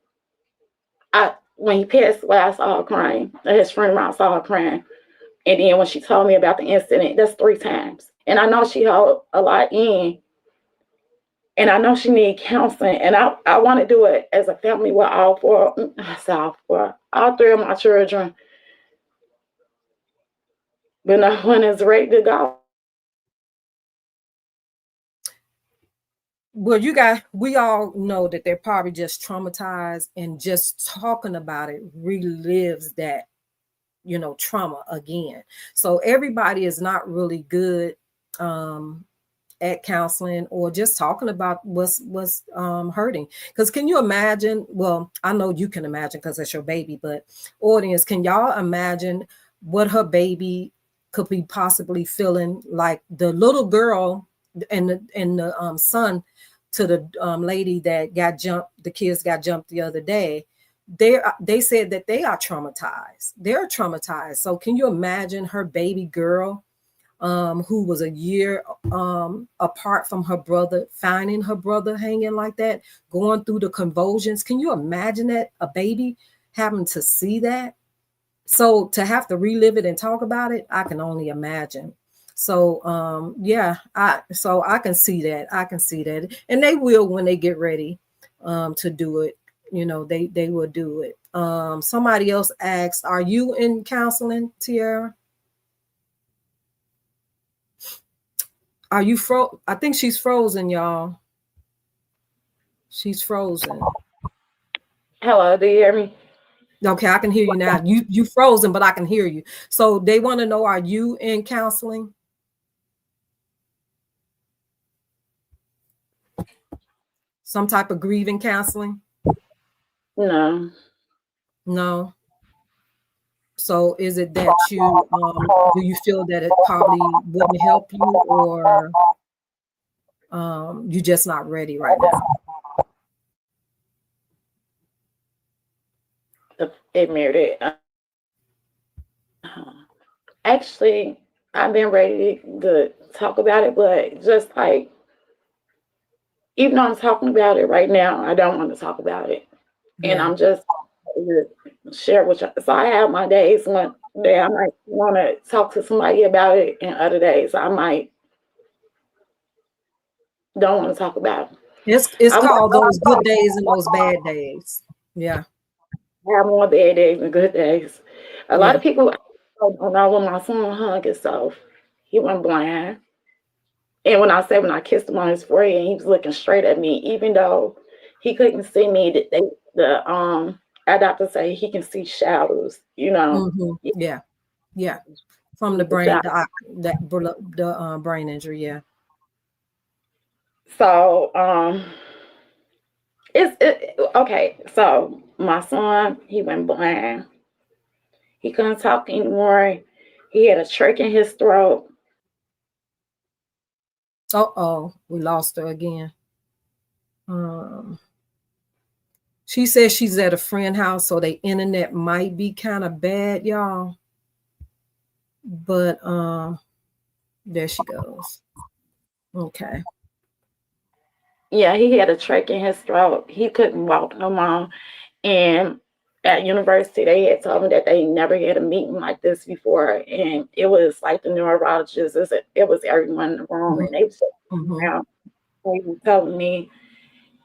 [SPEAKER 2] when he passed away, I saw her crying. At his funeral, I saw her crying. And then when she told me about the incident, that's 3 times. And I know she held a lot in. And I know she needs counseling, and I want to do it as a family with all 3 of my children. But no one is ready to go.
[SPEAKER 1] Well, we all know that they're probably just traumatized, and just talking about it relives that, trauma again. So everybody is not really good at counseling or just talking about what's hurting. Because can you imagine? Well, I know you can imagine because it's your baby, but audience, can y'all imagine what her baby could be possibly feeling like? The little girl and the son to the lady that got jumped, the kids got jumped the other day. They said that they are traumatized. They're traumatized. So can you imagine her baby girl, who was a year apart from her brother, finding her brother hanging like that, going through the convulsions? Can you imagine that? A baby having to see that? So to have to relive it and talk about it, I can only imagine. So I can see that. I can see that. And they will when they get ready to do it. They will do it. Somebody else asked, are you in counseling, Tierra? Are you I think she's frozen, y'all. She's frozen.
[SPEAKER 2] Hello, do you hear me?
[SPEAKER 1] Okay, I can hear you now. You frozen, but I can hear you. So they want to know, are you in counseling? Some type of grieving counseling?
[SPEAKER 2] No.
[SPEAKER 1] No. So is it that you do you feel that it probably wouldn't help you, or you're just not ready right now?
[SPEAKER 2] Admit it. Actually, I've been ready to talk about it, but just like, even though I'm talking about it right now, I don't want to talk about it. Yeah. And I'm just share with you. So I have my days when I might want to talk to somebody about it, and other days I might don't want to talk about it.
[SPEAKER 1] It's called those good days and those bad days. Yeah.
[SPEAKER 2] I have more bad days than good days. A lot of people don't know when my son hung himself, he went blind. And when I kissed him on his forehead, he was looking straight at me, even though he couldn't see me. Our doctor say he can see shadows,
[SPEAKER 1] Mm-hmm. Yeah. From the brain, the brain injury. Yeah.
[SPEAKER 2] So okay. So my son, he went blind. He couldn't talk anymore. He had a trach in his throat.
[SPEAKER 1] We lost her again. She says she's at a friend's house, so the internet might be kind of bad, y'all. But there she goes. Okay.
[SPEAKER 2] Yeah, he had a trach in his throat. He couldn't walk no more. And at university, they had told me that they never had a meeting like this before, and it was like the neurologist, it was everyone in the room, and they was just
[SPEAKER 1] Mhm.
[SPEAKER 2] around, they were telling me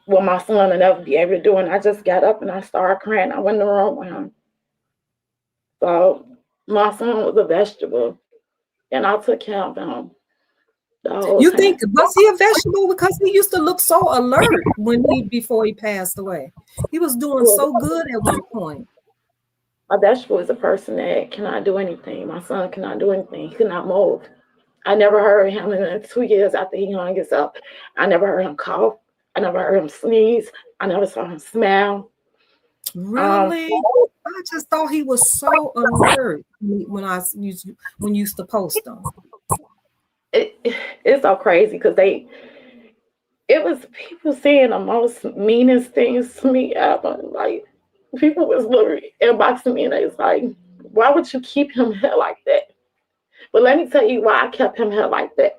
[SPEAKER 2] what my son would never be able to do, and I just got up and I started crying. I went in the room with him. So my son was a vegetable, and I took care of him the whole
[SPEAKER 1] You
[SPEAKER 2] time.
[SPEAKER 1] think, was he a vegetable? Because he used to look so alert before he passed away. He was doing so good at one point.
[SPEAKER 2] A vegetable is a person that cannot do anything. My son cannot do anything. He could not move. I never heard him in the 2 years after he hung himself. I never heard him cough. I never heard him sneeze. I never saw him smile. Um,
[SPEAKER 1] Really? I just thought he was so alert when you used to post him.
[SPEAKER 2] it, it's so crazy because it was people saying the most meanest things to me ever. Like people was literally inboxing me and they was like, "Why would you keep him here like that?" But let me tell you why I kept him here like that.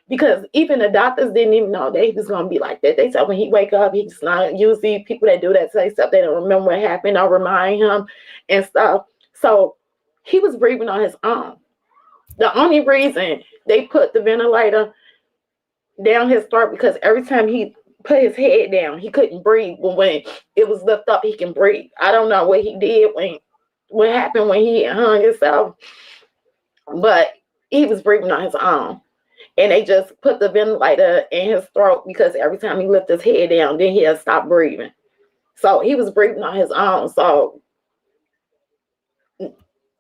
[SPEAKER 2] Because even the doctors didn't even know that he was gonna be like that. They said when he wake up, he's not usually people that do that say stuff, they don't remember what happened or remind him and stuff. So he was breathing on his own. The only reason they put the ventilator down his throat because every time he put his head down, he couldn't breathe. But when it was lifted up, he can breathe. I don't know what he did what happened when he hung himself, but he was breathing on his own. And they just put the ventilator in his throat because every time he lifted his head down, then he'll stop breathing. So he was breathing on his own. So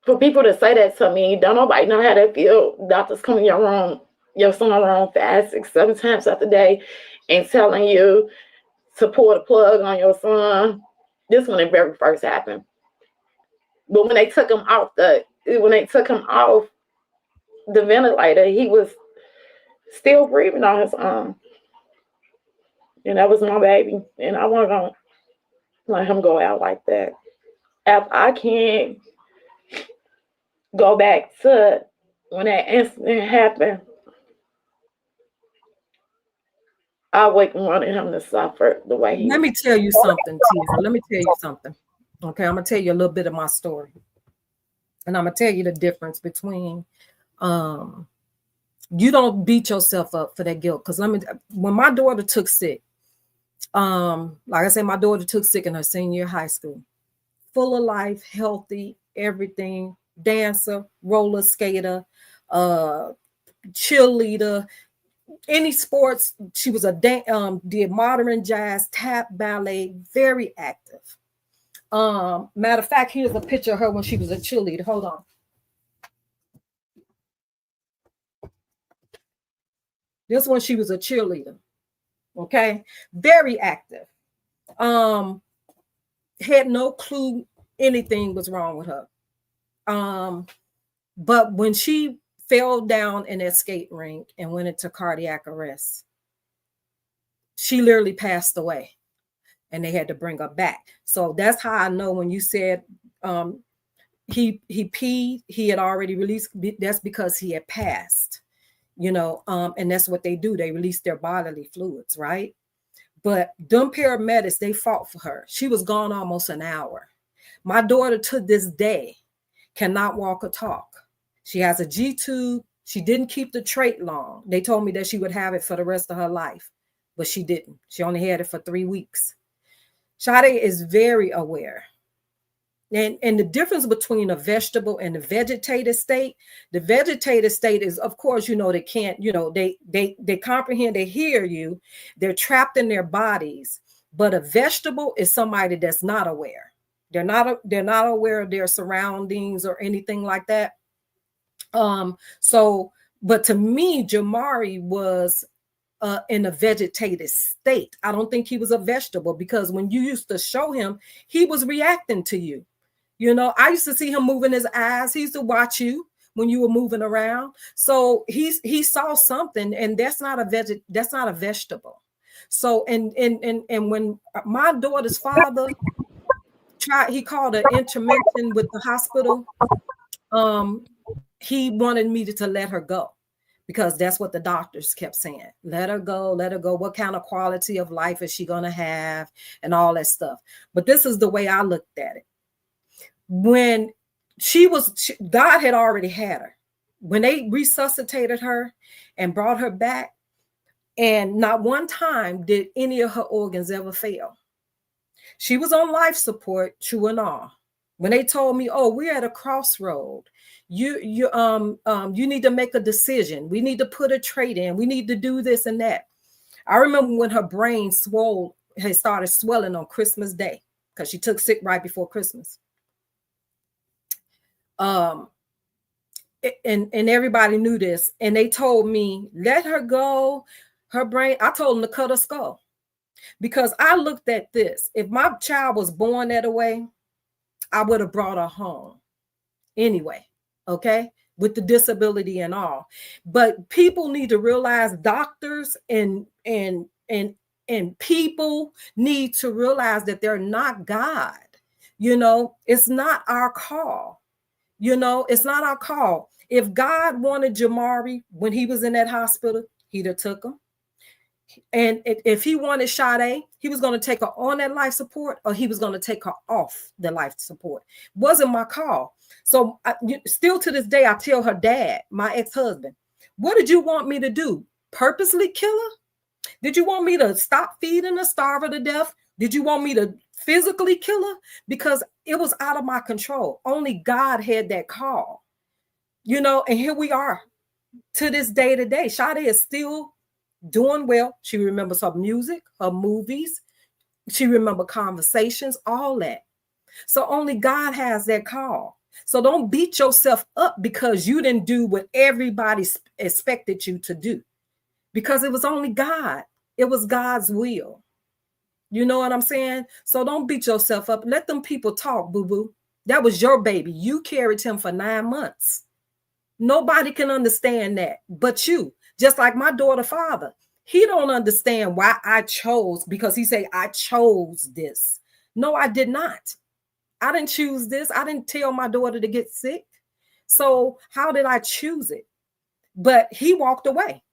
[SPEAKER 2] for people to say that to me, don't nobody know how they feel. Doctors come in your son room fast 6, 7 times after the day and telling you to pull the plug on your son. This when it very first happened. But when they took him off the ventilator, he was still breathing on his own. And that was my baby. And I wasn't gonna let him go out like that. If I can't go back to when that incident happened, I wouldn't want him to suffer the way he
[SPEAKER 1] Let
[SPEAKER 2] was.
[SPEAKER 1] me tell you something, Tia. Let me tell you something. Okay, I'm gonna tell you a little bit of my story, and I'm gonna tell you the difference between. You don't beat yourself up for that guilt, because when my daughter took sick, like I said, my daughter took sick in her senior year of high school, full of life, healthy, everything, dancer, roller skater, cheerleader, any sports. She was did modern jazz, tap, ballet, very active. Matter of fact, here's a picture of her when she was a cheerleader. Hold on. This one, she was a cheerleader. Okay, very active. Um, had no clue anything was wrong with her. But when she fell down in that skate rink and went into cardiac arrest, she literally passed away, and they had to bring her back. So that's how I know when you said he peed, he had already released. That's because he had passed, and that's what they do. They release their bodily fluids, right? But them paramedics, they fought for her. She was gone almost an hour. My daughter to this day cannot walk or talk. She has a G tube. She didn't keep the trait long. They told me that she would have it for the rest of her life, but she didn't. She only had it for 3 weeks. Sade is very aware. And the difference between a vegetable and the vegetative state, the vegetative state is, of course, they can't, they comprehend, they hear you, they're trapped in their bodies. But a vegetable is somebody that's not aware. They're not aware of their surroundings or anything like that. But to me, Jamari was in a vegetative state. I don't think he was a vegetable, because when you used to show him, he was reacting to you. I used to see him moving his eyes. He used to watch you when you were moving around. So he saw something, and that's not a vegetable. So and when my daughter's father he called an intervention with the hospital. He wanted me to let her go, because that's what the doctors kept saying. Let her go, let her go. What kind of quality of life is she going to have, and all that stuff. But this is the way I looked at it. when God had already had her. When they resuscitated her and brought her back, and not one time did any of her organs ever fail. She was on life support, true and all. When they told me, "Oh, we're at a crossroad. You need to make a decision. We need to put a trade in. We need to do this and that." I remember when her brain had started swelling on Christmas Day because she took sick right before Christmas. And everybody knew this, and they told me, "Let her go." Her brain, I told them to cut her skull, because I looked at this. If my child was born that way, I would have brought her home anyway, okay, with the disability and all. But people need to realize, doctors and people need to realize that they're not God. It's not our call. It's not our call. If God wanted Jamari when he was in that hospital, he'd have took him. And if he wanted Sade, he was going to take her on that life support, or he was going to take her off the life support. Wasn't my call. So still to this day, I tell her dad, my ex-husband, "What did you want me to do? Purposely kill her? Did you want me to stop feeding her, starve her to death? Did you want me to physically kill her?" Because it was out of my control. Only God had that call. And here we are to this day today. Sade is still doing well. She remembers her music, her movies. She remembers conversations, all that. So only God has that call. So don't beat yourself up because you didn't do what everybody expected you to do, because it was only God. It was God's will. You know what I'm saying? So don't beat yourself up. Let them people talk, boo-boo. That was your baby. You carried him for 9 months. Nobody can understand that but you. Just like my daughter's father. He don't understand why I chose, because he say, "I chose this." No, I did not. I didn't choose this. I didn't tell my daughter to get sick. So how did I choose it? But he walked away.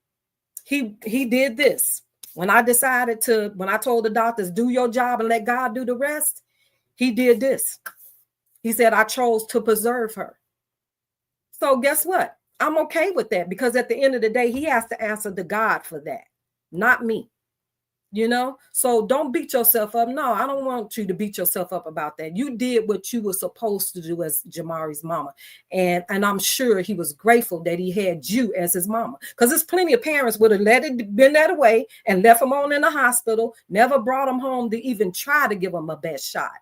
[SPEAKER 1] He did this. When I told the doctors, "Do your job and let God do the rest," he did this. He said, "I chose to preserve her." So guess what? I'm okay with that, because at the end of the day, he has to answer to God for that, not me. So don't beat yourself up. No, I don't want you to beat yourself up about that. You did what you were supposed to do as Jamari's mama. And I'm sure he was grateful that he had you as his mama, because there's plenty of parents would have been that way and left him on in the hospital, never brought him home to even try to give him a best shot.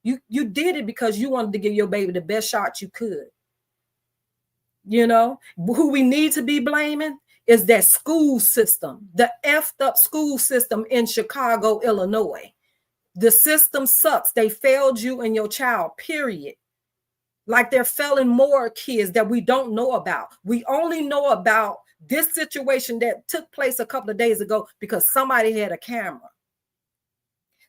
[SPEAKER 1] You did it because you wanted to give your baby the best shot you could. Who we need to be blaming is that school system, the effed up school system in Chicago, Illinois. The system sucks. They failed you and your child, period. Like they're failing more kids that we don't know about. We only know about this situation that took place a couple of days ago because somebody had a camera.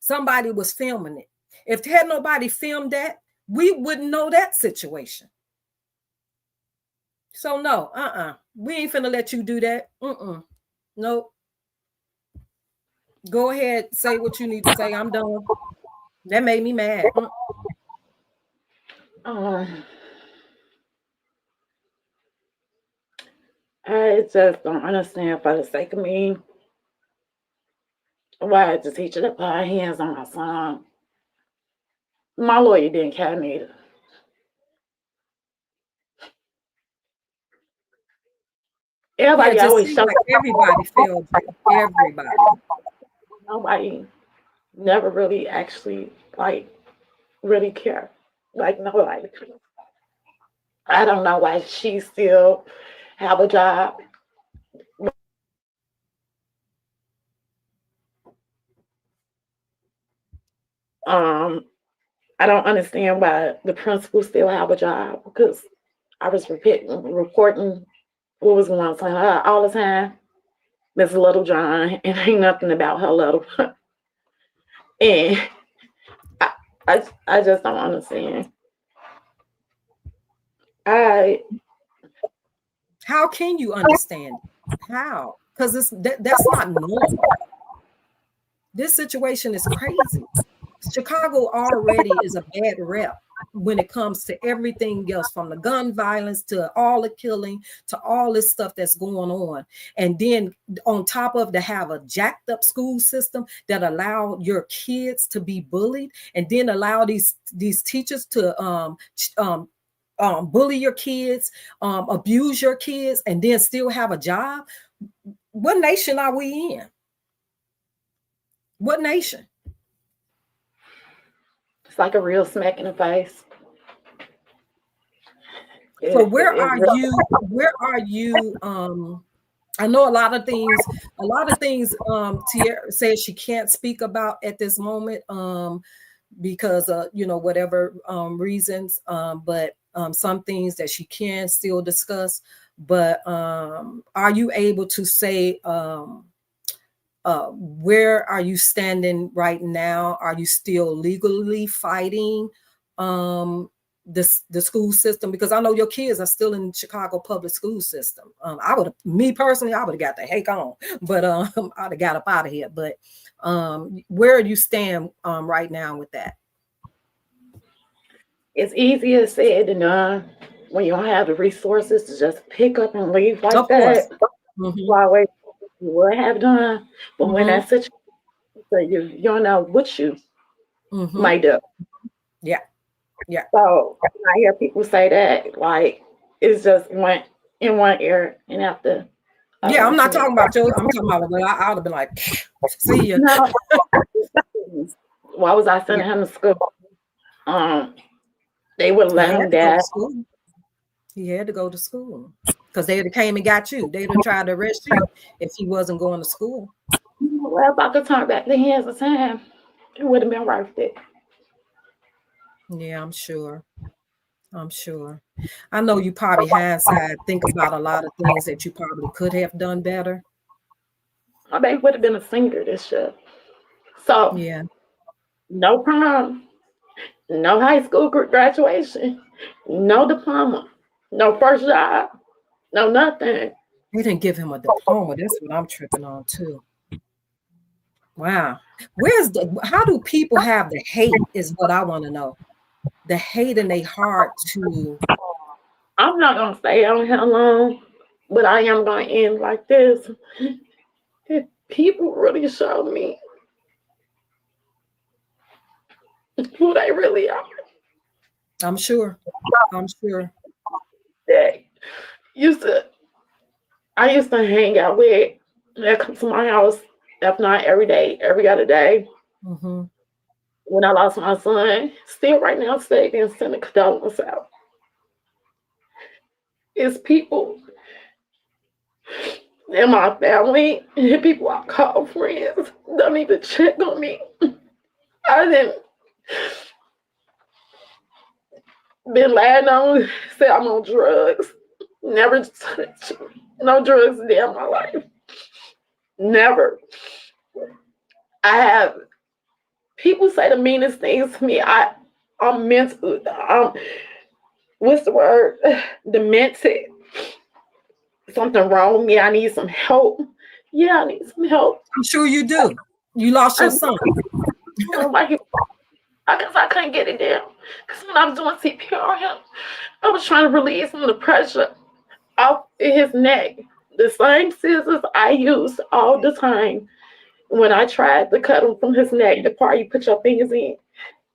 [SPEAKER 1] Somebody was filming it. If had nobody filmed that, we wouldn't know that situation. So no, we ain't finna let you do that. Nope. Go ahead, say what you need to say. I'm done. That made me mad.
[SPEAKER 2] I just don't understand, for the sake of me, why the teacher to put her hands on my son. My lawyer didn't care neither. Everybody always
[SPEAKER 1] like everybody failed. Everybody.
[SPEAKER 2] Nobody never really actually really care. Nobody. I don't know why she still have a job. I don't understand why the principal still have a job, because I was reporting what was going on all the time. Miss Little John, and ain't nothing about her little. And I just don't understand.
[SPEAKER 1] How can you understand? How? Because that's not normal. This situation is crazy. Chicago already is a bad rep. when it comes to everything else, from the gun violence to all the killing to all this stuff that's going on. And then on top of to have a jacked up school system that allow your kids to be bullied, and then allow these teachers to bully your kids, abuse your kids, and then still have a job. What nation are we in? What nation?
[SPEAKER 2] It's like a real smack in the face.
[SPEAKER 1] So where are you? I know a lot of things Tierra says she can't speak about at this moment because whatever reasons, but some things that she can still discuss. But are you able to say where are you standing right now? Are you still legally fighting the school system? Because I know your kids are still in Chicago public school system. Me personally, I would have got the heck on, but I'd have got up out of here. But where do you stand right now with that?
[SPEAKER 2] It's easier said than done when you don't have the resources to just pick up and leave like
[SPEAKER 1] Of
[SPEAKER 2] that.
[SPEAKER 1] Mm-hmm.
[SPEAKER 2] Why you would have done, but
[SPEAKER 1] Mm-hmm.
[SPEAKER 2] when that situation, you don't know what you might do.
[SPEAKER 1] Yeah.
[SPEAKER 2] So I hear people say that like it's just went in one ear and after.
[SPEAKER 1] Yeah, I'm not talking about you. I'm talking about, but I would have been like, see you.
[SPEAKER 2] No. Why was I sending him to school? They would let him down.
[SPEAKER 1] He had to go to school because they would have came and got you. They would have tried to arrest you if he wasn't going to school.
[SPEAKER 2] Well, if I could turn back the hands of time, it would have been worth it.
[SPEAKER 1] Yeah, I'm sure. I know you probably hindsight think about a lot of things that you probably could have done better.
[SPEAKER 2] My baby would have been a singer this year. So
[SPEAKER 1] yeah,
[SPEAKER 2] no prom, no high school graduation, no diploma, no first job, no nothing.
[SPEAKER 1] They didn't give him a diploma. That's what I'm tripping on too. Wow. How do people have the hate is what I want to know. The hate in their heart to...
[SPEAKER 2] I'm not going to stay on here long, but I am going to end like this. If people really show me who they really are.
[SPEAKER 1] I'm sure.
[SPEAKER 2] I used to hang out with, that come to my house, if not every day, every other day.
[SPEAKER 1] Mm-hmm.
[SPEAKER 2] When I lost my son, still right now, staying and sending condolences out. It's people in my family and people I call friends don't even check on me. I didn't been lying on, say I'm on drugs. Never touched no drugs a day in my life. Never. I have people say the meanest things to me. I'm mental. What's the word? Demented. Something wrong with me. I need some help. Yeah, I need some help.
[SPEAKER 1] I'm sure you do. You lost your son.
[SPEAKER 2] I guess I couldn't get it down. Because when I was doing CPR on him, I was trying to release some of the pressure off his neck. The same scissors I used all the time when I tried to cut him from his neck, the part you put your fingers in.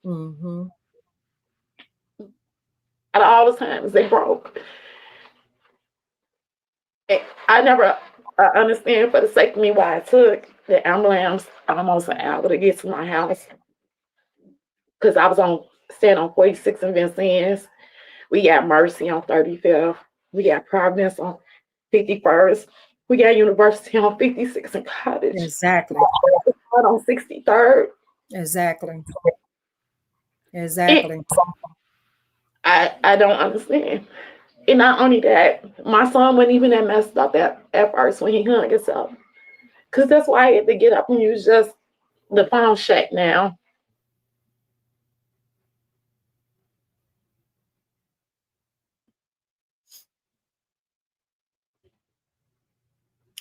[SPEAKER 1] Mm-hmm.
[SPEAKER 2] Out of all the times they broke. I never understand for the sake of me why I took the ambulance almost an hour to get to my house. Because I was staying on 46 and Vincennes. We got Mercy on 35th. We got Providence on 51st. We got University on 56 and Cottage.
[SPEAKER 1] Exactly.
[SPEAKER 2] On 63rd.
[SPEAKER 1] Exactly.
[SPEAKER 2] I don't understand. And not only that, my son wasn't even that messed up at first when he hung himself. Because that's why I had to get up and use just the phone shack now.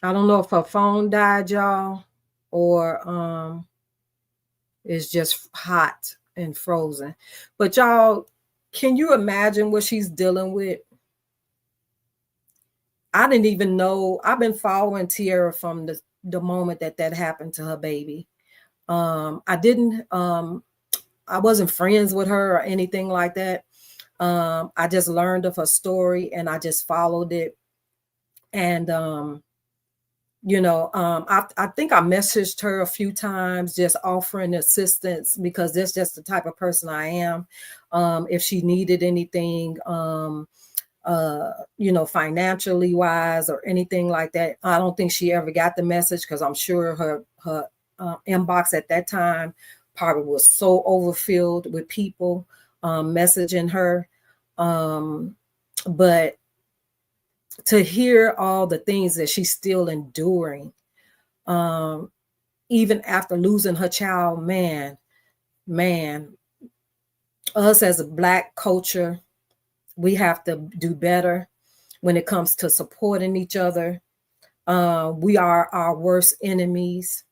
[SPEAKER 1] I don't know if her phone died, y'all, or it's just hot and frozen. But y'all, Can you imagine what she's dealing with? I didn't even know. I've been following Tierra from the moment that happened to her baby. I didn't, I wasn't friends with her or anything like that. I just learned of her story and I just followed it. And, I think I messaged her a few times just offering assistance because that's just the type of person I am. If she needed anything, financially wise or anything like that. I don't think she ever got the message because I'm sure her inbox at that time probably was so overfilled with people messaging her. But to hear all the things that she's still enduring, even after losing her child, man, us as a Black culture, we have to do better when it comes to supporting each other. We are our worst enemies.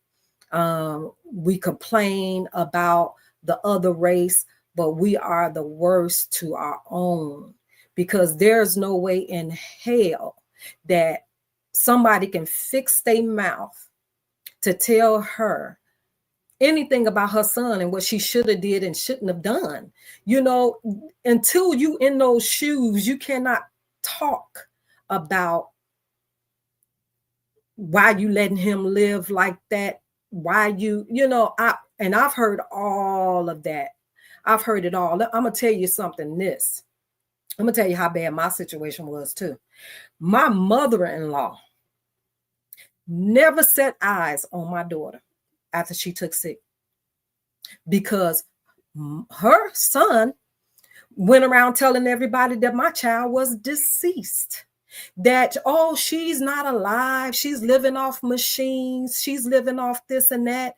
[SPEAKER 1] We complain about the other race, but we are the worst to our own, because there's no way in hell that somebody can fix their mouth to tell her anything about her son and what she should have did and shouldn't have done. Until you in those shoes, you cannot talk about why you letting him live like that. Why I've heard all of that. I've heard it all. I'm gonna tell you something. I'm gonna tell you how bad my situation was too. My mother-in-law never set eyes on my daughter after she took sick, because her son went around telling everybody that my child was deceased, that, oh, she's not alive, she's living off machines, she's living off this and that.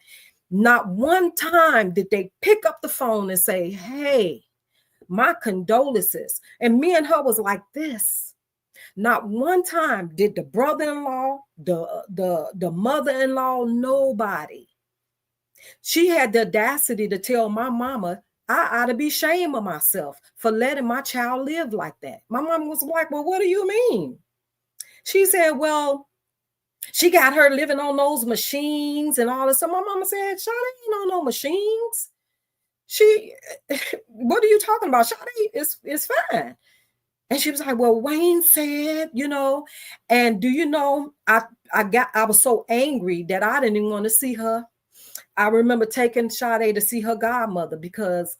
[SPEAKER 1] Not one time did they pick up the phone and say, hey, my condolences. And me and her was like this. Not one time did the brother-in-law, the mother-in-law, nobody. She had the audacity to tell my mama, I ought to be ashamed of myself for letting my child live like that. My mom was like, well, what do you mean? She said, well, she got her living on those machines and all this. So my mama said, Shawty ain't on no machines. What are you talking about? Shawty is fine. And she was like, well, Wayne said, and do you know, I was so angry that I didn't even want to see her. I remember taking Sade to see her godmother because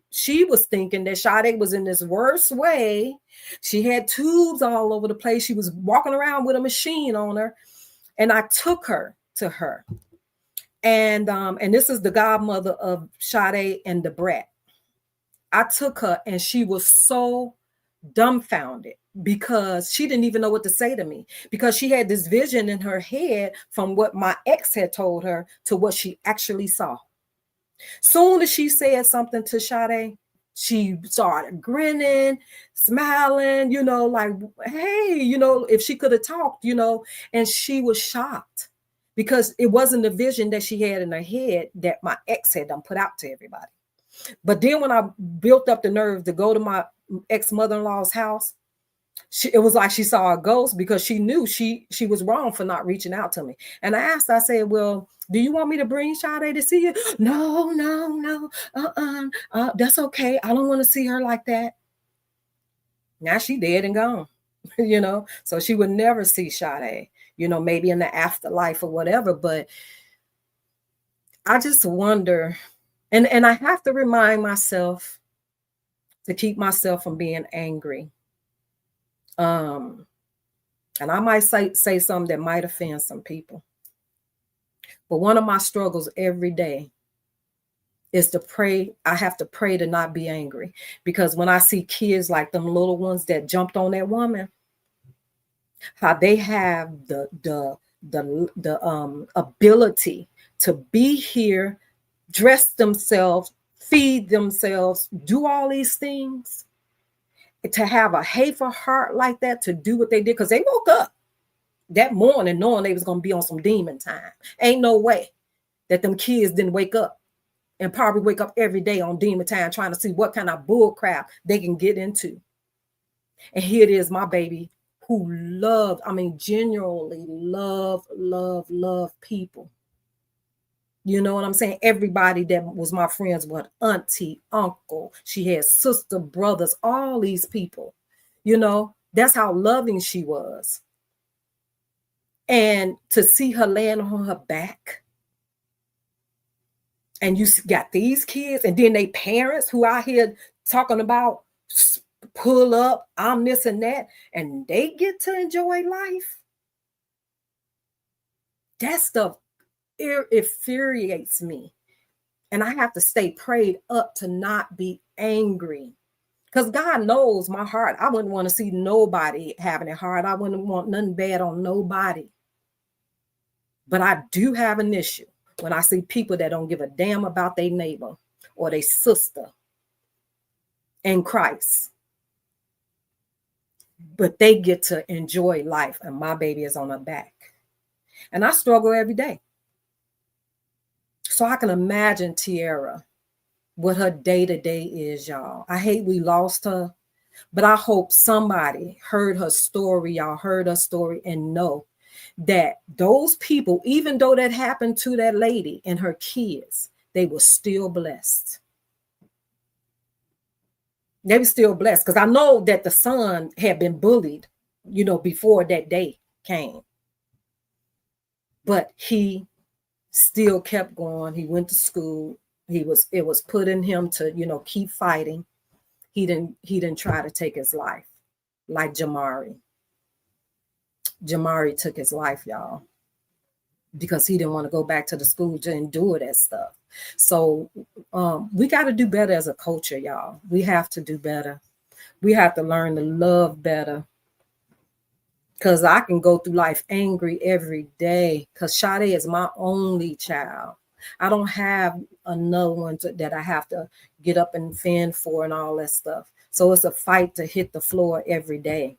[SPEAKER 1] she was thinking that Sade was in this worst way. She had tubes all over the place. She was walking around with a machine on her. And I took her to her. And this is the godmother of Sade and the brat. I took her and she was so dumbfounded because she didn't even know what to say to me, because she had this vision in her head from what my ex had told her to what she actually saw. Soon as she said something to Sade, she started grinning, smiling, like, hey, if she could have talked, and she was shocked because it wasn't the vision that she had in her head that my ex had done put out to everybody. But then when I built up the nerve to go to my ex-mother-in-law's house, it was like she saw a ghost, because she knew she was wrong for not reaching out to me. And I asked, I said, well, do you want me to bring Sade to see you? No, that's okay. I don't want to see her like that. Now she dead and gone, so she would never see Sade, maybe in the afterlife or whatever. But I just wonder, and I have to remind myself to keep myself from being angry. And I might say something that might offend some people. But one of my struggles every day is to pray. I have to pray to not be angry, because when I see kids like them little ones that jumped on that woman, how they have the ability to be here, dress themselves, feed themselves, do all these things, to have a hateful heart like that, to do what they did, because they woke up that morning knowing they was going to be on some demon time. Ain't no way that them kids didn't wake up and probably wake up every day on demon time trying to see what kind of bull crap they can get into. And here it is, my baby, who loved, I mean, genuinely love people. You know what I'm saying? Everybody that was my friends, what auntie, uncle, she had sister, brothers, all these people. You know, that's how loving she was. And to see her laying on her back, and you got these kids, and then they parents who out here talking about pull up, I'm this and that, and they get to enjoy life. That stuff infuriates me. And I have to stay prayed up to not be angry. Because God knows my heart. I wouldn't want to see nobody having it hard. I wouldn't want nothing bad on nobody. But I do have an issue when I see people that don't give a damn about their neighbor or their sister in Christ. But they get to enjoy life, and my baby is on her back. And I struggle every day. So I can imagine Tiara, what her day-to-day is, y'all. I hate we lost her, but I hope somebody heard her story, y'all heard her story, and know that those people, even though that happened to that lady and her kids, they were still blessed. They were still blessed, because I know that the son had been bullied, you know, before that day came. But he still kept going. He went to school. It was put in him to, you know, keep fighting. He didn't try to take his life like Jamari. Jamari took his life, y'all, because he didn't want to go back to the school to endure that stuff. So we got to do better as a culture, y'all. We have to do better. We have to learn to love better. Because I can go through life angry every day, because Sade is my only child. I don't have another one that I have to get up and fend for and all that stuff. So it's a fight to hit the floor every day.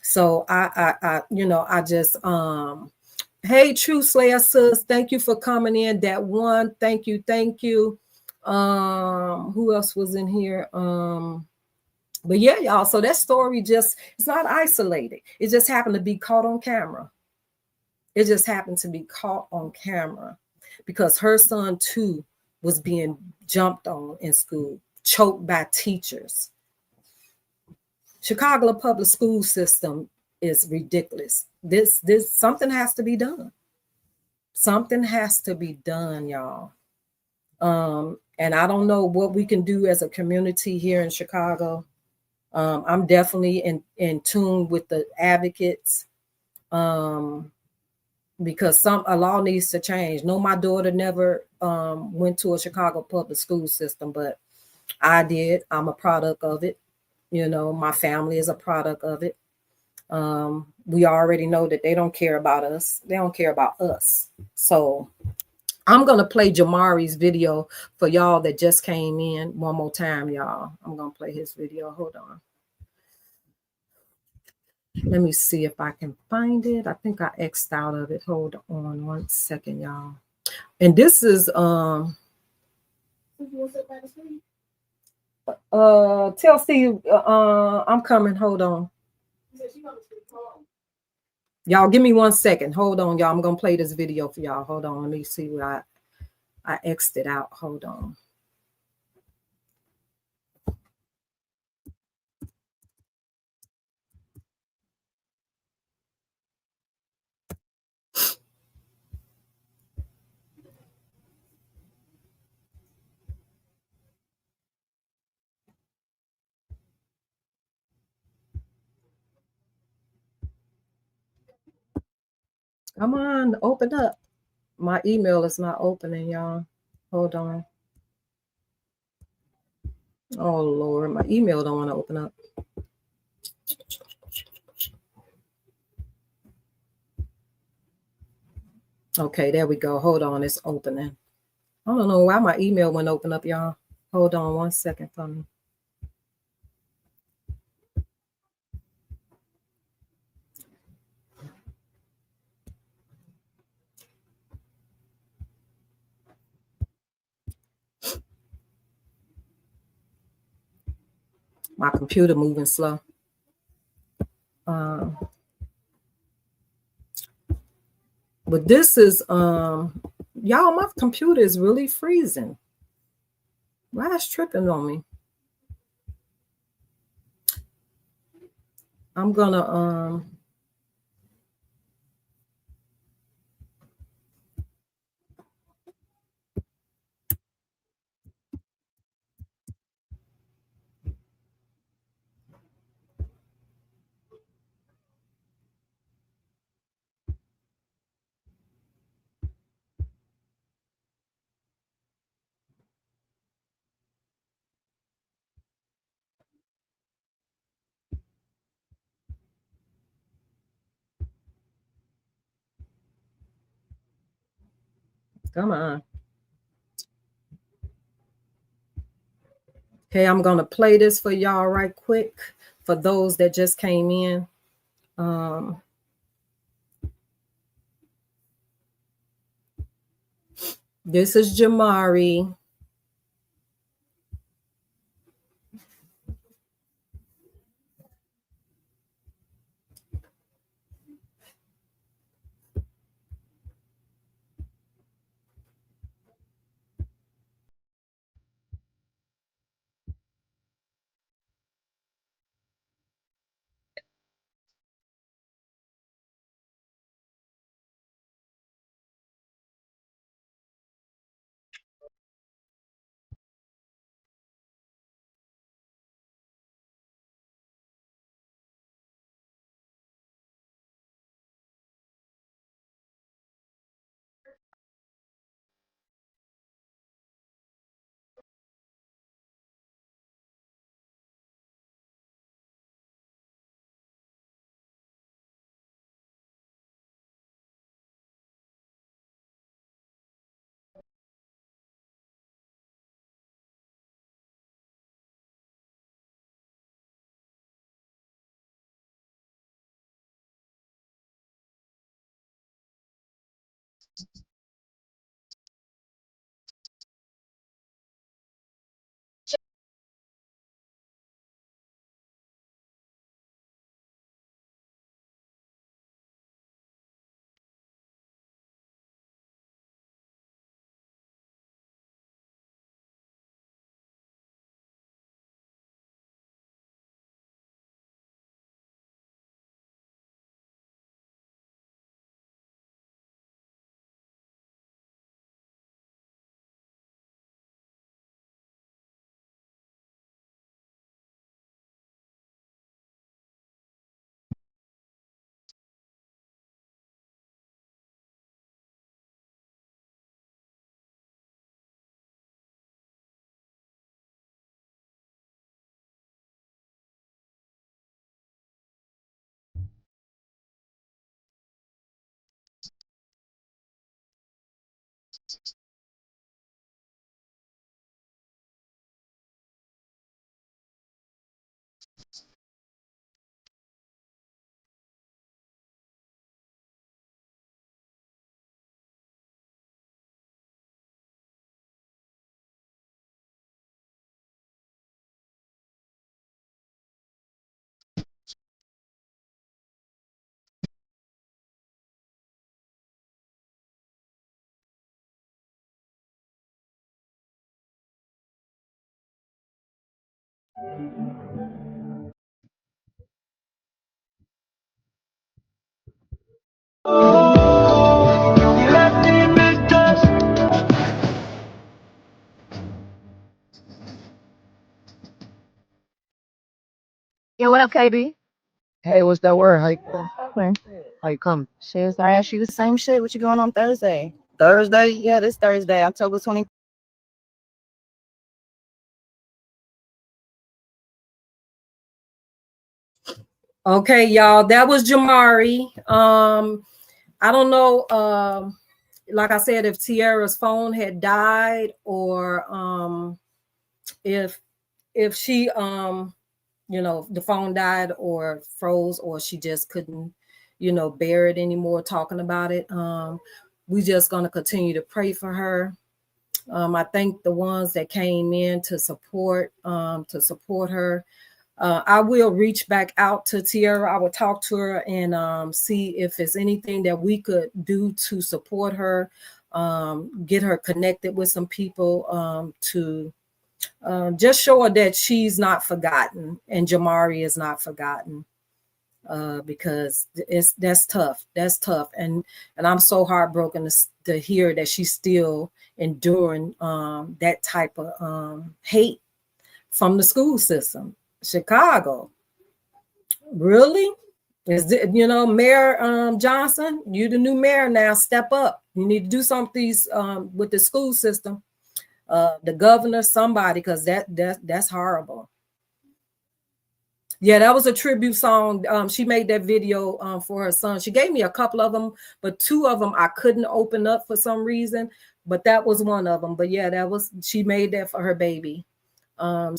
[SPEAKER 1] So I you know, I just hey, True Slayer sis, thank you for coming in. That one, thank you. Who else was in here? But yeah, y'all, so that story just, it's not isolated. It just happened to be caught on camera. It just happened to be caught on camera because her son too was being jumped on in school, choked by teachers. Chicago public school system is ridiculous. This something has to be done. Something has to be done, y'all. And I don't know what we can do as a community here in Chicago. I'm definitely in tune with the advocates, because a law needs to change. No, my daughter never went to a Chicago public school system, but I did. I'm a product of it. You know, my family is a product of it. We already know that they don't care about us. They don't care about us. So I'm going to play Jamari's video for y'all that just came in one more time, y'all. I'm going to play his video. Hold on. Let me see if I can find it. I think I X'd out of it. Hold on one second, y'all. And this is tell Steve I'm coming. Hold on. Y'all give me 1 second. Hold on, y'all. I'm gonna play this video for y'all. Hold on. Let me see where I X'd it out. Hold on. Come on, open up. My email is not opening, y'all. Hold on. Oh Lord, my email don't want to open up. Okay, there we go. Hold on, it's opening. I don't know why my email wouldn't open up, y'all. Hold on 1 second for me. My computer moving slow. But this is y'all, my computer is really freezing. Why is tripping on me? I'm gonna come on. Okay, I'm gonna play this for y'all right quick for those that just came in. This is Jamari.
[SPEAKER 4] Yo, what up, KB?
[SPEAKER 5] Hey, what's that word? How you come?
[SPEAKER 4] Where?
[SPEAKER 5] How you come?
[SPEAKER 4] Shit, I asked you the same shit. What you going on Thursday?
[SPEAKER 5] Thursday?
[SPEAKER 4] Yeah, this Thursday, October 20th.
[SPEAKER 1] Okay, y'all, that was Jamari. I don't know, like I said, if Tiara's phone had died or if she the phone died or froze or she just couldn't bear it anymore talking about it. We just gonna continue to pray for her. I thank the ones that came in to support her. I will reach back out to Tierra. I will talk to her and see if there's anything that we could do to support her, get her connected with some people to just show her that she's not forgotten and Jamari is not forgotten. Because that's tough. That's tough, and I'm so heartbroken to hear that she's still enduring that type of hate from the school system. Chicago, really? Is it, Mayor Johnson? You the new mayor now. Step up. You need to do something with the school system. The governor, somebody, because that's horrible. Yeah, that was a tribute song. She made that video for her son. She gave me a couple of them, but 2 of them I couldn't open up for some reason. But that was one of them. But yeah, she made that for her baby. But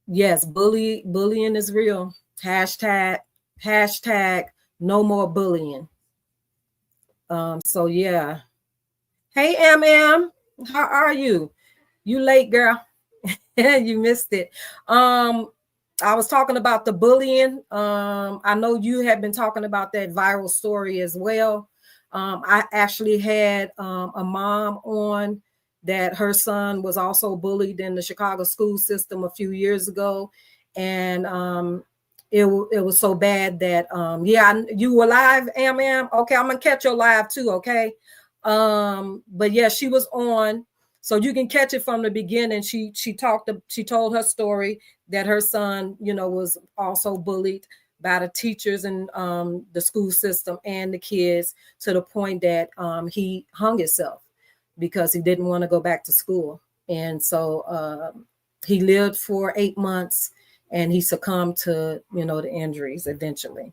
[SPEAKER 1] yes, bullying is real. Hashtag no more bullying. So yeah. Hey, MM, how are you? You late, girl. You missed it. I was talking about the bullying. I know you have been talking about that viral story as well. I actually had a mom on that her son was also bullied in the Chicago school system a few years ago. And it was so bad that, you were live, Am. Okay, I'm going to catch your live too, okay? But yeah, she was on. So you can catch it from the beginning. She told her story that her son, was also bullied by the teachers and the school system and the kids to the point that he hung himself because he didn't want to go back to school. And so he lived for 8 months and he succumbed to, the injuries eventually.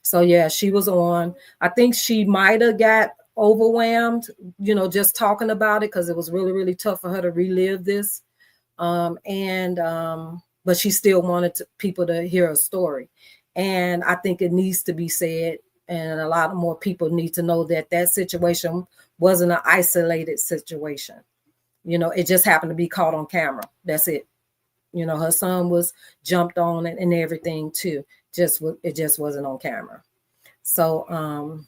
[SPEAKER 1] So yeah, she was on. I think she might have got overwhelmed, just talking about it because it was really, really tough for her to relive this. But she still wanted people to hear her story. And I think it needs to be said. And a lot more people need to know that situation wasn't an isolated situation. It just happened to be caught on camera. That's it. Her son was jumped on and everything too. It just wasn't on camera. So,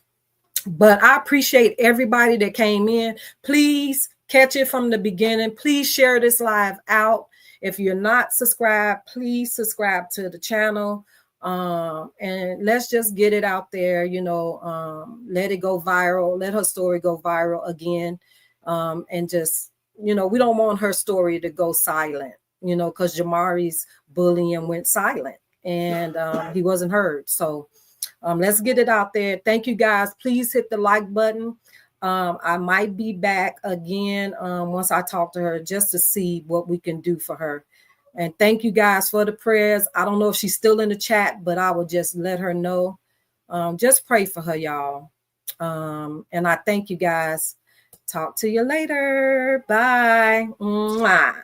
[SPEAKER 1] but I appreciate everybody that came in. Please catch it from the beginning. Please share this live out. If you're not subscribed, please subscribe to the channel. And let's just get it out there, let it go viral. Let her story go viral again. And just, we don't want her story to go silent, because Jamari's bullying went silent and he wasn't heard. So let's get it out there. Thank you guys. Please hit the like button. I might be back again once I talk to her just to see what we can do for her. And thank you guys for the prayers. I don't know if she's still in the chat, but I will just let her know. Just pray for her, y'all. And I thank you guys. Talk to you later. Bye. Mwah.